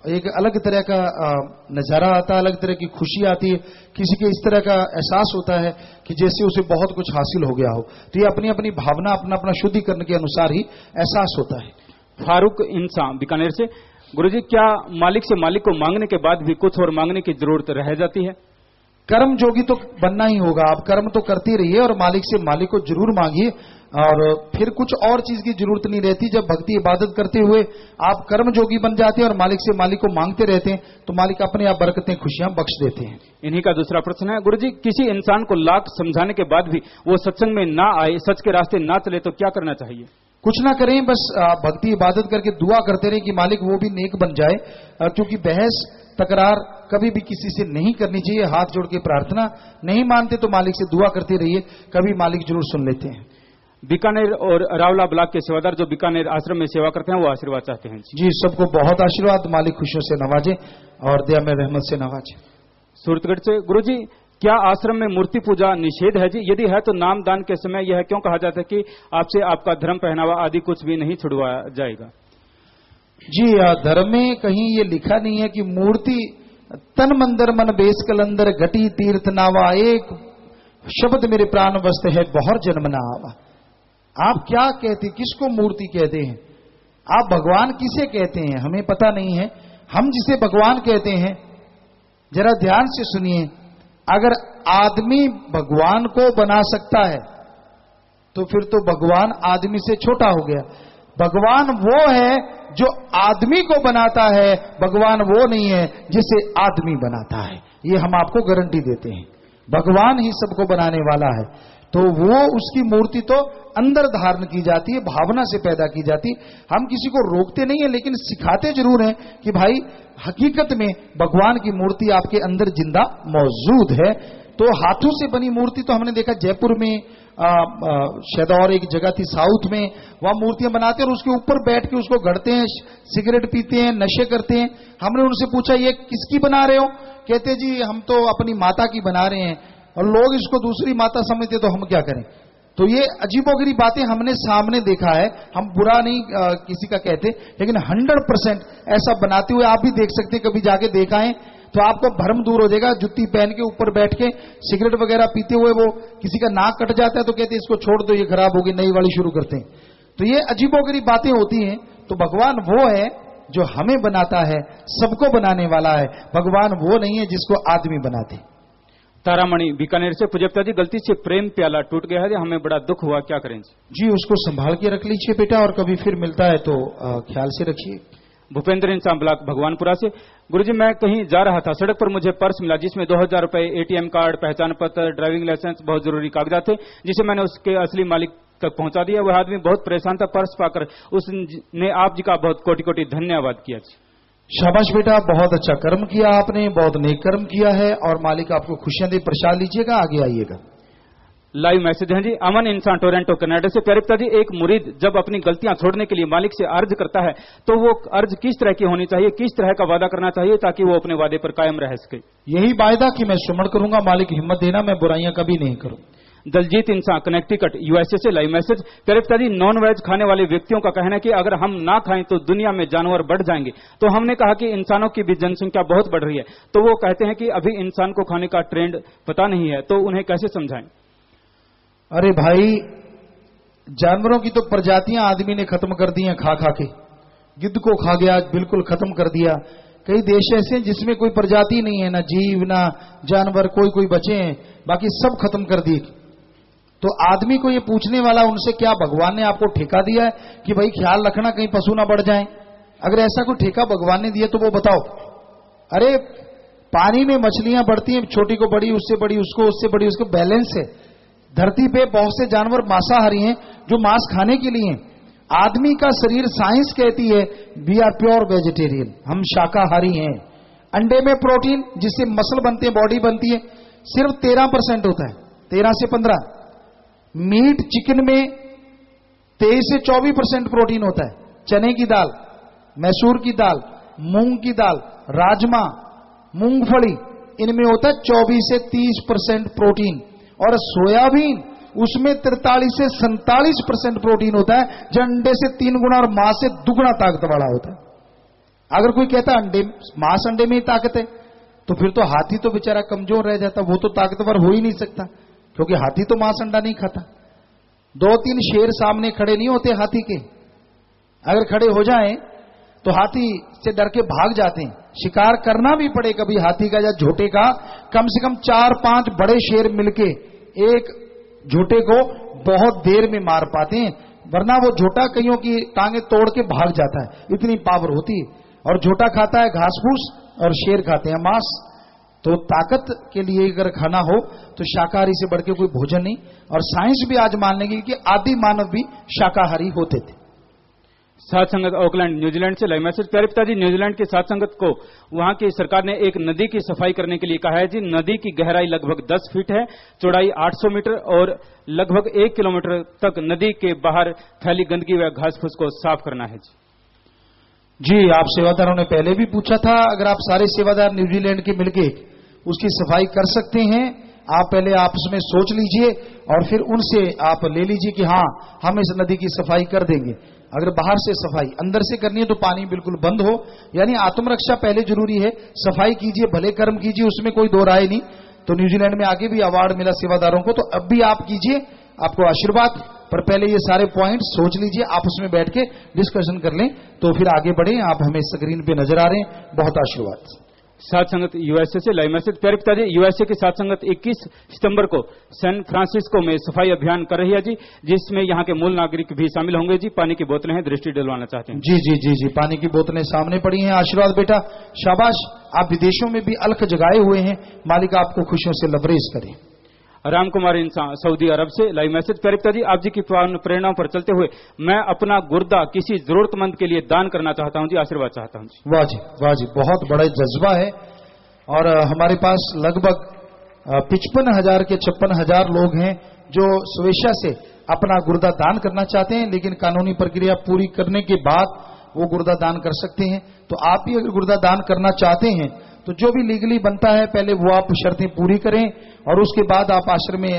S1: एक अलग तरह का नजारा आता है, अलग तरह की खुशी आती है। किसी के इस तरह का एहसास होता है कि जैसे उसे बहुत कुछ हासिल हो गया हो। तो ये अपनी अपनी भावना, अपना अपना शुद्धिकरण के अनुसार ही एहसास होता है।
S4: फारूक इंसान बीकानेर से। गुरुजी, क्या मालिक से मालिक को मांगने के बाद भी कुछ और मांगने की जरूरत रह जाती है?
S1: कर्म जोगी तो बनना ही होगा। आप कर्म तो करते रहिए और मालिक से मालिक को जरूर मांगिए, और फिर कुछ और चीज की जरूरत नहीं रहती। जब भक्ति इबादत करते हुए आप कर्म जोगी बन जाते हैं और मालिक से मालिक को मांगते रहते हैं तो मालिक अपने आप बरकतें, खुशियां बख्श देते हैं।
S4: इन्हीं का दूसरा प्रश्न है, गुरुजी, किसी इंसान को लाख समझाने के बाद भी वो सत्संग में ना आए, सच के रास्ते ना चले, तो क्या करना चाहिए?
S1: कुछ ना करें, बस भक्ति इबादत करके दुआ करते रहें कि मालिक वो भी नेक बन जाए। क्योंकि बहस तकरार कभी भी किसी से नहीं करनी चाहिए। हाथ जोड़ के प्रार्थना, नहीं मानते तो मालिक से दुआ करते रहिए, कभी मालिक जरूर सुन लेते हैं।
S4: बीकानेर और रावला ब्लॉक के सेवादार जो बीकानेर आश्रम में सेवा करते हैं वो आशीर्वाद चाहते हैं।
S1: जी, सबको बहुत आशीर्वाद, मालिक खुशियों से नवाजे और दया में रहमत से नवाजे।
S4: सूरतगढ़ से। गुरुजी, क्या आश्रम में मूर्ति पूजा निषेध है जी? यदि है तो नाम दान के समय यह क्यों कहा जाता है कि आपसे आपका धर्म, पहनावा आदि कुछ भी नहीं छुड़वाया जाएगा?
S1: जी, धर्म में कहीं ये लिखा नहीं है कि मूर्ति तन मंदिर मन बेस कलंदर घटी तीर्थ नावा, एक शब्द मेरे प्राण वस्त है बहुत जन्म ना आवा। आप क्या कहते, किसको मूर्ति कहते हैं? आप भगवान किसे कहते हैं हमें पता नहीं है। हम जिसे भगवान कहते हैं, जरा ध्यान से सुनिए, अगर आदमी भगवान को बना सकता है तो फिर तो भगवान आदमी से छोटा हो गया। भगवान वो है जो आदमी को बनाता है, भगवान वो नहीं है जिसे आदमी बनाता है। ये हम आपको गारंटी देते हैं। भगवान ही सबको बनाने वाला है, तो वो उसकी मूर्ति तो अंदर धारण की जाती है, भावना से पैदा की जाती है। हम किसी को रोकते नहीं है, लेकिन सिखाते जरूर हैं कि भाई हकीकत में भगवान की मूर्ति आपके अंदर जिंदा मौजूद है। तो हाथों से बनी मूर्ति तो हमने देखा जयपुर में, शायद और एक जगह थी साउथ में, वहां मूर्तियां बनाते हैं और उसके ऊपर बैठ के उसको गढ़ते हैं, सिगरेट पीते हैं, नशे करते हैं। हमने उनसे पूछा ये किसकी बना रहे हो? कहते जी हम तो अपनी माता की बना रहे हैं, और लोग इसको दूसरी माता समझते तो हम क्या करें। तो ये अजीबोगरीब बातें हमने सामने देखा है। हम बुरा नहीं किसी का कहते, लेकिन 100% ऐसा बनाते हुए आप भी देख सकते हैं, कभी जाके देखा है तो आपको भ्रम दूर हो जाएगा। जुत्ती पहन के ऊपर बैठ के सिगरेट वगैरह पीते हुए वो किसी का नाक कट जाता है तो कहते हैं इसको छोड़ दो, ये खराब होगी, नई वाली शुरू करते हैं। तो ये अजीबोगरीब बातें होती हैं। तो भगवान वो है जो हमें बनाता है, सबको बनाने वाला है। भगवान वो नहीं है जिसको आदमी बनाते।
S4: तारामणि बीकानेर से। पुजप्ता जी, गलती से प्रेम प्याला टूट गया है, हमें बड़ा दुख हुआ, क्या करें?
S1: जी, उसको संभाल के रख लीजिए बेटा, और कभी फिर मिलता है तो ख्याल से रखिए।
S4: भूपेंद्र इंसान ब्लॉक भगवानपुरा से। गुरुजी, मैं कहीं जा रहा था, सड़क पर मुझे पर्स मिला जिसमें 2000 रुपए, एटीएम कार्ड, पहचान पत्र, ड्राइविंग लाइसेंस, बहुत जरूरी कागजात थे, जिसे मैंने उसके असली मालिक तक पहुंचा दिया। वह आदमी बहुत परेशान था। पर्स पाकर उसने आप जी का बहुत कोटि कोटि धन्यवाद किया।
S1: शाबाश बेटा, बहुत अच्छा कर्म किया आपने, बहुत नेक कर्म किया है, और मालिक आपको खुशियां दे। प्रसाद लीजिएगा, आगे आइएगा।
S4: लाइव मैसेज है जी, अमन इंसान टोरंटो कनाडा से। प्यारे पिता जी, एक मुरीद जब अपनी गलतियां छोड़ने के लिए मालिक से अर्ज करता है तो वो अर्ज किस तरह की होनी चाहिए, किस तरह का वादा करना चाहिए ताकि वो अपने वादे पर कायम रह सके?
S1: यही वायदा कि मैं सुमन करूंगा, मालिक हिम्मत देना, मैं बुराइयां कभी नहीं करूं।
S4: दलजीत इंसान कनेक्टिकट यूएसए से। लाइव मैसेज, प्यारे पिता जी, नॉन वेज खाने वाले व्यक्तियों का कहना है कि अगर हम ना खाएं तो दुनिया में जानवर बढ़ जाएंगे। तो हमने कहा कि इंसानों की भी जनसंख्या बहुत बढ़ रही है, तो वो कहते हैं कि अभी इंसान को खाने का ट्रेंड पता नहीं है, तो उन्हें कैसे समझाएं?
S1: अरे भाई, जानवरों की तो प्रजातियां आदमी ने खत्म कर दी हैं खा खा के। गिद्ध को खा गया, बिल्कुल खत्म कर दिया। कई देश ऐसे हैं जिसमें कोई प्रजाति नहीं है, ना जीव ना जानवर, कोई बचे हैं, बाकी सब खत्म कर दिए। तो आदमी को ये पूछने वाला उनसे, क्या भगवान ने आपको ठेका दिया है कि भाई ख्याल रखना कहीं पशु ना बढ़ जाए? अगर ऐसा कोई ठेका भगवान ने दिया तो वो बताओ। अरे पानी में मछलियां बढ़ती हैं, छोटी को बड़ी, उससे बड़ी, उसको उससे बड़ी, उसको बैलेंस है। धरती पे बहुत से जानवर मांसाहारी हैं जो मांस खाने के लिए हैं। आदमी का शरीर, साइंस कहती है वी आर प्योर वेजिटेरियन, हम शाकाहारी हैं। अंडे में प्रोटीन जिससे मसल बनते हैं, बॉडी बनती है, सिर्फ 13% होता है, 13 से 15। मीट चिकन में 23 से 24% प्रोटीन होता है। चने की दाल, मैसूर की दाल, मूंग की दाल, राजमा, मूंगफली, इनमें होता है 24 से 30% प्रोटीन। और सोयाबीन, उसमें 43 से 47% प्रोटीन होता है, जो अंडे से 3 गुना और मांस से 2 गुना ताकत वाला होता है। अगर कोई कहता है अंडे, मांस अंडे में ही ताकत है, तो फिर तो हाथी तो बेचारा कमजोर रह जाता, वो तो ताकतवर हो ही नहीं सकता, क्योंकि हाथी तो मांस अंडा नहीं खाता। 2-3 शेर सामने खड़े नहीं होते हाथी के, अगर खड़े हो जाएं तो हाथी से डर के भाग जाते हैं। शिकार करना भी पड़े कभी हाथी का या झोटे का, कम से कम 4-5 बड़े शेर मिलके एक झोटे को बहुत देर में मार पाते हैं, वरना वो झोटा कईयों की टांगे तोड़ के भाग जाता है, इतनी पावर होती है। और झोटा खाता है घास फूस और शेर खाते हैं मांस। तो ताकत के लिए अगर खाना हो तो शाकाहारी से बढ़ के कोई भोजन नहीं। और साइंस भी आज मान लेगी कि आदि मानव भी शाकाहारी होते थे।
S4: साथ संगत ऑकलैंड न्यूजीलैंड से लाइव मैसेज। प्यारे पिताजी, न्यूजीलैंड की साथ संगत को वहां की सरकार ने एक नदी की सफाई करने के लिए कहा है जी। नदी की गहराई लगभग 10 फीट है, चौड़ाई 800 मीटर और लगभग 1 किलोमीटर तक नदी के बाहर फैली गंदगी व घास फूस को साफ करना है
S1: जी। आप सेवादारों ने पहले भी पूछा था, अगर आप सारे सेवादार न्यूजीलैंड के मिलके उसकी सफाई कर सकते हैं, आप पहले आपस में सोच लीजिए और फिर उनसे आप ले लीजिए कि हाँ हम इस नदी की सफाई कर देंगे। अगर बाहर से सफाई, अंदर से करनी है तो पानी बिल्कुल बंद हो, यानी आत्मरक्षा पहले जरूरी है। सफाई कीजिए, भले कर्म कीजिए, उसमें कोई दो राय नहीं। तो न्यूजीलैंड में आगे भी अवार्ड मिला सेवादारों को, तो अब भी आप कीजिए, आपको आशीर्वाद। पर पहले ये सारे पॉइंट सोच लीजिए, आपस में बैठ के डिस्कशन कर लें, तो फिर आगे बढ़े। आप हमें स्क्रीन पे नजर आ रहे हैं, बहुत आशीर्वाद।
S4: साथ संगत यूएसए से लाइव मैसेज। प्यारे पिताजी, यूएसए की साथ संगत 21 सितंबर को सैन फ्रांसिस्को में सफाई अभियान कर रही है जी, जिसमें यहाँ के मूल नागरिक भी शामिल होंगे जी। पानी की बोतलें हैं, दृष्टि डलवाना चाहते हैं
S1: जी जी जी जी। पानी की बोतलें सामने पड़ी हैं। आशीर्वाद बेटा, शाबाश। आप विदेशों में भी अलख जगाए हुए हैं, मालिक आपको खुशियों से लबरेज करे।
S4: राम कुमार इंसान सऊदी अरब से लाइव मैसेज। प्यारे पिताजी, आप जी की प्रेरणाओं पर चलते हुए मैं अपना गुर्दा किसी जरूरतमंद के लिए दान करना चाहता हूं जी, आशीर्वाद चाहता हूं जी।
S1: वाह जी वाह जी, बहुत बड़ा जज्बा है। और हमारे पास लगभग 55,000 के 56,000 लोग हैं जो स्वेच्छा से अपना गुर्दा दान करना चाहते हैं, लेकिन कानूनी प्रक्रिया पूरी करने के बाद वो गुर्दा दान कर सकते हैं। तो आप भी अगर गुर्दा दान करना चाहते हैं तो जो भी लीगली बनता है पहले वो आप शर्तें पूरी करें और उसके बाद आप आश्रम में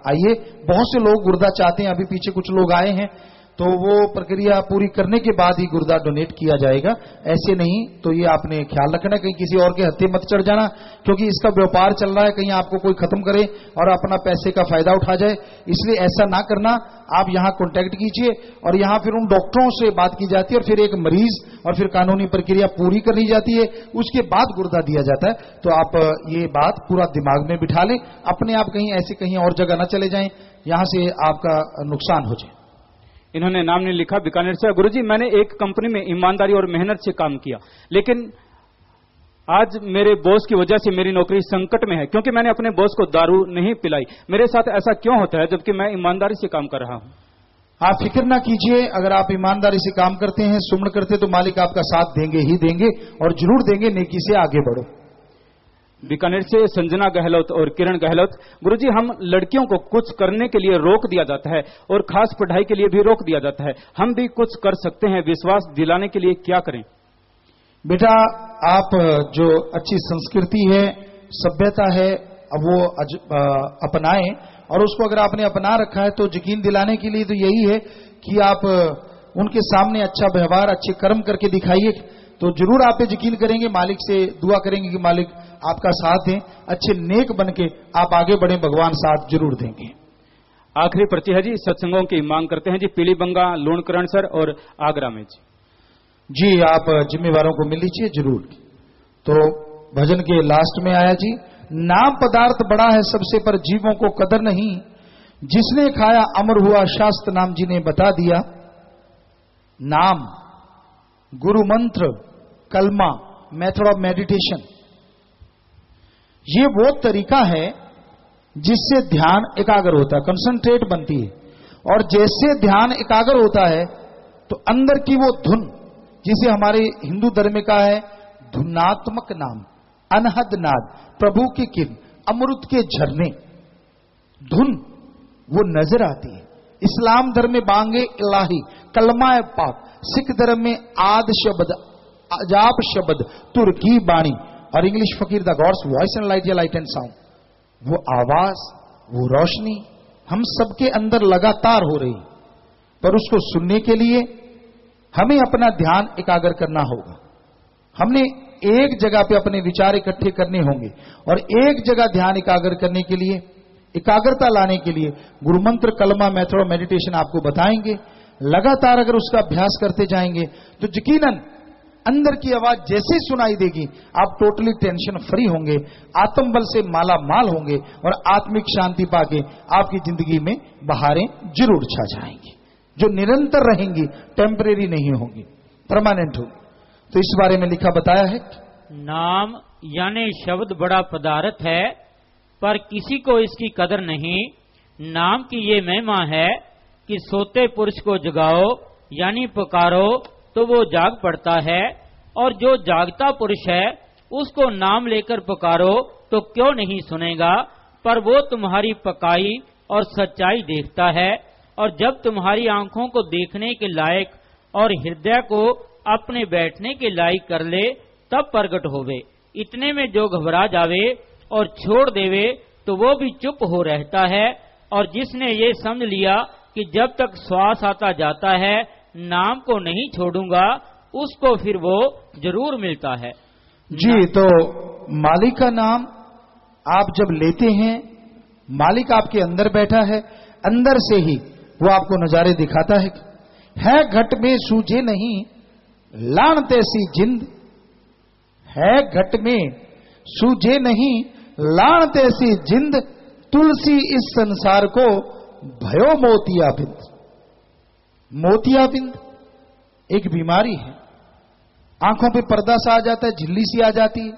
S1: आइए। बहुत से लोग गुर्दा चाहते हैं, अभी पीछे कुछ लोग आए हैं, तो वो प्रक्रिया पूरी करने के बाद ही गुर्दा डोनेट किया जाएगा, ऐसे नहीं। तो ये आपने ख्याल रखना, कहीं किसी और के हत्थे मत चढ़ जाना, क्योंकि इसका व्यापार चल रहा है, कहीं आपको कोई खत्म करे और अपना पैसे का फायदा उठा जाए, इसलिए ऐसा ना करना। आप यहाँ कॉन्टैक्ट कीजिए और यहाँ फिर उन डॉक्टरों से बात की जाती है और फिर एक मरीज और फिर कानूनी प्रक्रिया पूरी करनी जाती है, उसके बाद गुर्दा दिया जाता है। तो आप ये बात पूरा दिमाग में बिठा लें, अपने आप कहीं ऐसे कहीं और जगह न चले जाएं, यहां से आपका नुकसान हो जाए।
S4: इन्होंने नाम नहीं लिखा, बीकानेर से। गुरुजी, मैंने एक कंपनी में ईमानदारी और मेहनत से काम किया, लेकिन आज मेरे बॉस की वजह से मेरी नौकरी संकट में है, क्योंकि मैंने अपने बॉस को दारू नहीं पिलाई। मेरे साथ ऐसा क्यों होता है जबकि मैं ईमानदारी से काम कर रहा हूं?
S1: आप फिक्र ना कीजिए, अगर आप ईमानदारी से काम करते हैं, सुमन करते, तो मालिक आपका साथ देंगे ही देंगे और जरूर देंगे। नेकी से आगे बढ़ो।
S4: बीकानेर से संजना गहलोत और किरण गहलोत। गुरुजी, हम लड़कियों को कुछ करने के लिए रोक दिया जाता है और खास पढ़ाई के लिए भी रोक दिया जाता है, हम भी कुछ कर सकते हैं, विश्वास दिलाने के लिए क्या करें?
S1: बेटा, आप जो अच्छी संस्कृति है, सभ्यता है, अब वो अपनाएं, और उसको अगर आपने अपना रखा है तो यकीन दिलाने के लिए तो यही है कि आप उनके सामने अच्छा व्यवहार, अच्छे कर्म करके दिखाइए, तो जरूर आप पे यकीन करेंगे, मालिक से दुआ करेंगे कि मालिक आपका साथ दें, अच्छे नेक बन के आप आगे बढ़े, भगवान साथ जरूर देंगे।
S4: आखिरी पर्ची है जी, सत्संगों की मांग करते हैं जी, पीलीबंगा, लूणकरण सर और आगरा में जी।
S1: आप जिम्मेवारों को मिल लीजिए जरूर। तो भजन के लास्ट में आया जी, नाम पदार्थ बड़ा है सबसे पर जीवों को कदर नहीं, जिसने खाया अमर हुआ शास्त्र नाम जी ने बता दिया। नाम, गुरु मंत्र, कलमा, मेथड ऑफ मेडिटेशन, ये वो तरीका है जिससे ध्यान एकाग्र होता है, कंसंट्रेट बनती है। और जैसे ध्यान एकाग्र होता है तो अंदर की वो धुन, जिसे हमारे हिंदू धर्म का है धुनात्मक नाम, अनहद नाद, प्रभु की किरण, अमृत के झरने, धुन वो नजर आती है। इस्लाम धर्म में बांगे इलाही, कलमा पाक, सिख धर्म में आद शब्द, अजाब शब्द, तुर्की बाणी, और इंग्लिश फकीर the gods voice and light या लाइट एंड साउंड। वो आवाज, वो रोशनी हम सबके अंदर लगातार हो रही, पर उसको सुनने के लिए हमें अपना ध्यान एकाग्र करना होगा। हमने एक जगह पे अपने विचार इकट्ठे करने होंगे, और एक जगह ध्यान एकाग्र करने के लिए, एकाग्रता लाने के लिए गुरुमंत्र, कलमा, मेथड और मेडिटेशन आपको बताएंगे। लगातार अगर उसका अभ्यास करते जाएंगे तो यकीनन अंदर की आवाज जैसे सुनाई देगी, आप टोटली टेंशन फ्री होंगे, आत्मबल से माला माल होंगे, और आत्मिक शांति पाके आपकी जिंदगी में बहारें जरूर छा जाएंगी, जो निरंतर रहेंगी, टेम्परेरी नहीं होगी, परमानेंट होगी। तो इस बारे में लिखा बताया है,
S2: नाम यानी शब्द बड़ा पदार्थ है, पर किसी को इसकी कदर नहीं। नाम की ये महिमा है कि सोते पुरुष को जगाओ यानी पुकारो तो वो जाग पड़ता है, और जो जागता पुरुष है उसको नाम लेकर पुकारो तो क्यों नहीं सुनेगा। पर वो तुम्हारी पकाई और सच्चाई देखता है, और जब तुम्हारी आंखों को देखने के लायक और हृदय को अपने बैठने के लायक कर ले, तब प्रगट होवे। इतने में जो घबरा जावे और छोड़ देवे तो वो भी चुप हो रहता है। और जिसने ये समझ लिया कि जब तक श्वास आता जाता है नाम को नहीं छोड़ूंगा, उसको फिर वो जरूर मिलता है।
S1: जी, तो मालिक का नाम आप जब लेते हैं, मालिक आपके अंदर बैठा है, अंदर से ही वो आपको नजारे दिखाता है घट में सूझे नहीं लान तैसी जिंद, है घट में सूझे नहीं लान तैसी जिंद, तुलसी इस संसार को भयो मोतियाबिंद। मोतियाबिंद एक बीमारी है, आंखों पे पर्दा सा आ जाता है, झिल्ली सी आ जाती है।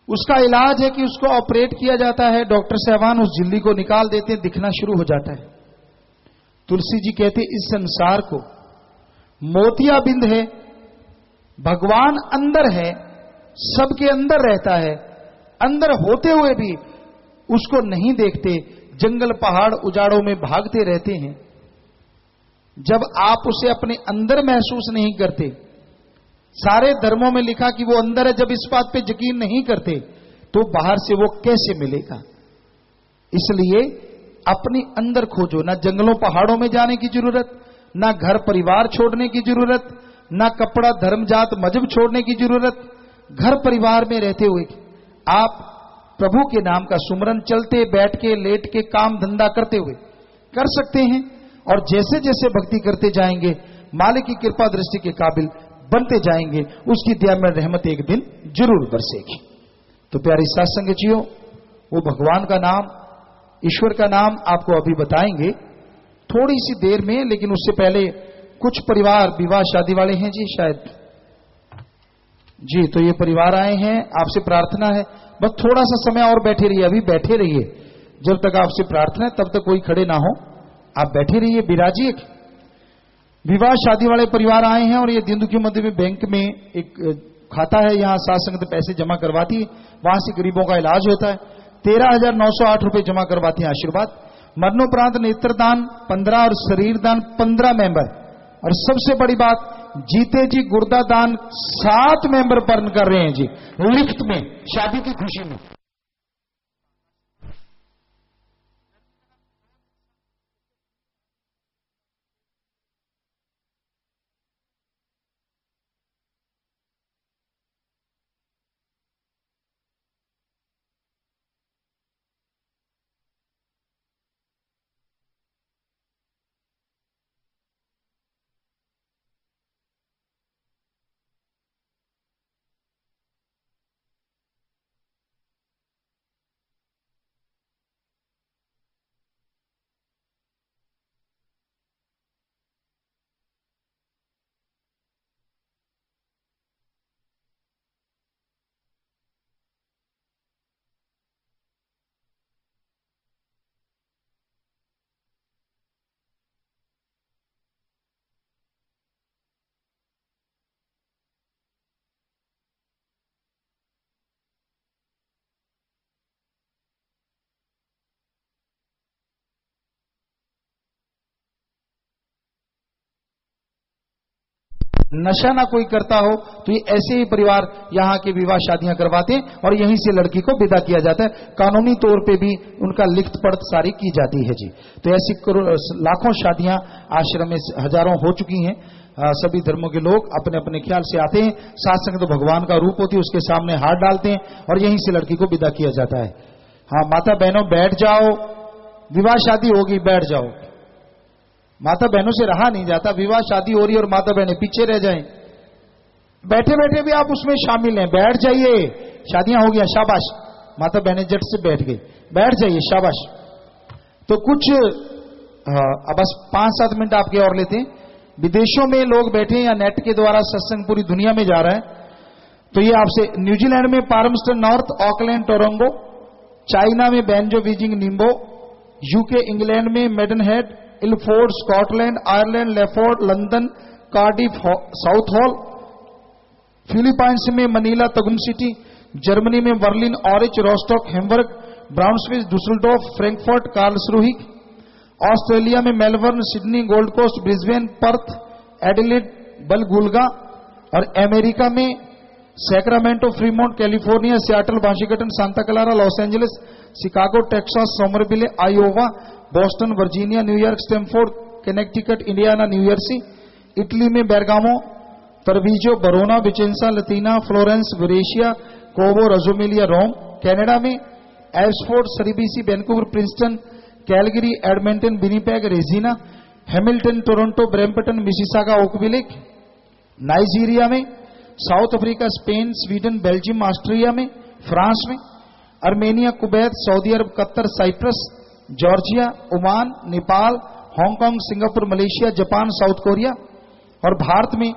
S1: उसका इलाज है कि उसको ऑपरेट किया जाता है, डॉक्टर साहबान उस झिल्ली को निकाल देते हैं, दिखना शुरू हो जाता है। तुलसी जी कहते इस संसार को मोतियाबिंद है, भगवान अंदर है, सबके अंदर रहता है, अंदर होते हुए भी उसको नहीं देखते, जंगल पहाड़ उजाड़ों में भागते रहते हैं। जब आप उसे अपने अंदर महसूस नहीं करते, सारे धर्मों में लिखा कि वो अंदर है, जब इस बात पे यकीन नहीं करते तो बाहर से वो कैसे मिलेगा। इसलिए अपने अंदर खोजो, ना जंगलों पहाड़ों में जाने की जरूरत, ना घर परिवार छोड़ने की जरूरत, ना कपड़ा धर्म जात मजहब छोड़ने की जरूरत। घर परिवार में रहते हुए आप प्रभु के नाम का सुमरन चलते बैठ के लेट के काम धंधा करते हुए कर सकते हैं, और जैसे जैसे भक्ति करते जाएंगे मालिक की कृपा दृष्टि के काबिल बनते जाएंगे, उसकी दया में रहमत एक दिन जरूर बरसेगी। तो प्यारी सत्संग जियो, वो भगवान का नाम, ईश्वर का नाम आपको अभी बताएंगे थोड़ी सी देर में, लेकिन उससे पहले कुछ परिवार विवाह शादी वाले हैं जी शायद जी, तो ये परिवार आए हैं, आपसे प्रार्थना है बस थोड़ा सा समय और बैठे रहिए, अभी बैठे रहिए, जब तक आपसे प्रार्थना है तब तक कोई खड़े ना हो, आप बैठे रहिए, विराजिए। विवाह शादी वाले परिवार आए हैं, और ये दिन दुखी मध्य में बैंक में एक खाता है, यहां सात संगत पैसे जमा करवाती है, वहां से गरीबों का इलाज होता है। 13,908 रुपए जमा करवाती है आशीर्वाद। मरणोपरांत नेत्रदान 15 और शरीर दान 15 मेंबर, और सबसे बड़ी बात जीते जी गुर्दा दान 7 मेंबर पर कर रहे हैं जी, लिफ्ट में, शादी की खुशी में। नशा ना कोई करता हो तो ये ऐसे ही परिवार यहाँ के विवाह शादियां करवाते हैं और यहीं से लड़की को विदा किया जाता है। कानूनी तौर पे भी उनका लिखित पढ़त सारी की जाती है जी। तो ऐसी लाखों शादियां आश्रम में हजारों हो चुकी हैं। सभी धर्मों के लोग अपने अपने ख्याल से आते हैं। सत्संग तो भगवान का रूप होती है, उसके सामने हाथ डालते हैं और यहीं से लड़की को विदा किया जाता है। हाँ माता बहनों बैठ जाओ, विवाह शादी होगी, बैठ जाओ। माता बहनों से रहा नहीं जाता, विवाह शादी हो रही और माता बहनें पीछे रह जाएं। बैठे बैठे भी आप उसमें शामिल हैं, बैठ जाइए। शादियां हो गया, शाबाश। माता बहनें जट से बैठ गई, बैठ जाइए, शाबाश। तो कुछ बस 5-7 मिनट आपके और लेते हैं। विदेशों में लोग बैठे या नेट के द्वारा सत्संग पूरी दुनिया में जा रहा है, तो ये आपसे न्यूजीलैंड में Palmerston North, Auckland Tauranga, China में बैंजो बीजिंग निम्बो, यूके इंग्लैंड में मेडनहेड, इलफोर्ड स्कॉटलैंड, आयरलैंड लेफोर्ड, London Cardiff Southall, Philippines में मनीला तगुम सिटी, जर्मनी में Berlin Aurich Rostock Hamburg Braunschweig Dusseldorf Frankfurt Karlsruhe, Australia में Melbourne Sydney Gold Coast Brisbane Perth Adelaide Woolgoolga, और America में Sacramento Fremont California Seattle Washington Santa Clara Los Angeles Chicago Texas Somerville Iowa Boston Virginia New York Stamford Connecticut Indiana numeracy, Italy में बेरगामो तरबीजो बरोना विचेंसा लतीना Florence वेरेशिया कोबो रजोमिलिया Rome, Canada में Abbotsford Surrey BC Vancouver Princeton Calgary Edmonton Winnipeg Regina Hamilton Toronto Brampton Mississauga Oakville, Nigeria में, South Africa Spain Sweden Belgium Austria में, France में, Armenia Kuwait Saudi Arab Qatar Cyprus Georgia Oman Nepal Hong Kong Singapore Malaysia Japan South Korea, और भारत में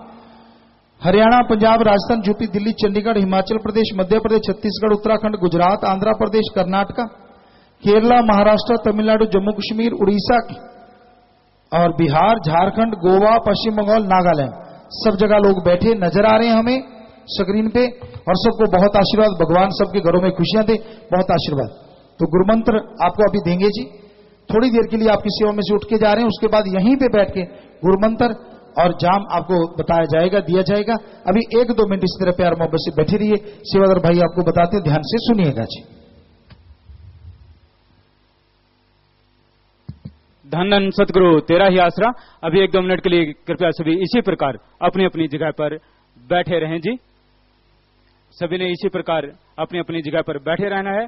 S1: Haryana Punjab Rajasthan UP Delhi Chandigarh Himachal Pradesh Madhya Pradesh Chhattisgarh Uttarakhand Gujarat Andhra Pradesh Karnataka Kerala Maharashtra Tamil Nadu Jammu Kashmir Orissa और बिहार झारखंड गोवा पश्चिम बंगाल नागालैंड, सब जगह लोग बैठे नजर आ रहे हैं हमें स्क्रीन पे। और सबको बहुत आशीर्वाद, भगवान सबके घरों में खुशियां दे, बहुत आशीर्वाद। तो गुरुमंत्र आपको अभी देंगे जी, थोड़ी देर के लिए आपकी सेवा में से उठ के जा रहे हैं, उसके बाद यहीं पे बैठ के गुरुमंत्र और जाम आपको बताया जाएगा, दिया जाएगा। अभी 1-2 मिनट इस तरह प्यार मोहब्बत से बैठे रहिए, सेवादार भाई आपको बताते हैं, ध्यान से सुनिएगा जी।
S4: धन धन सतगुरु तेरा ही आसरा। अभी 1-2 मिनट के लिए कृपया सभी इसी प्रकार अपनी अपनी जगह पर बैठे रहें जी। सभी ने इसी प्रकार अपनी अपनी जगह पर बैठे रहना है।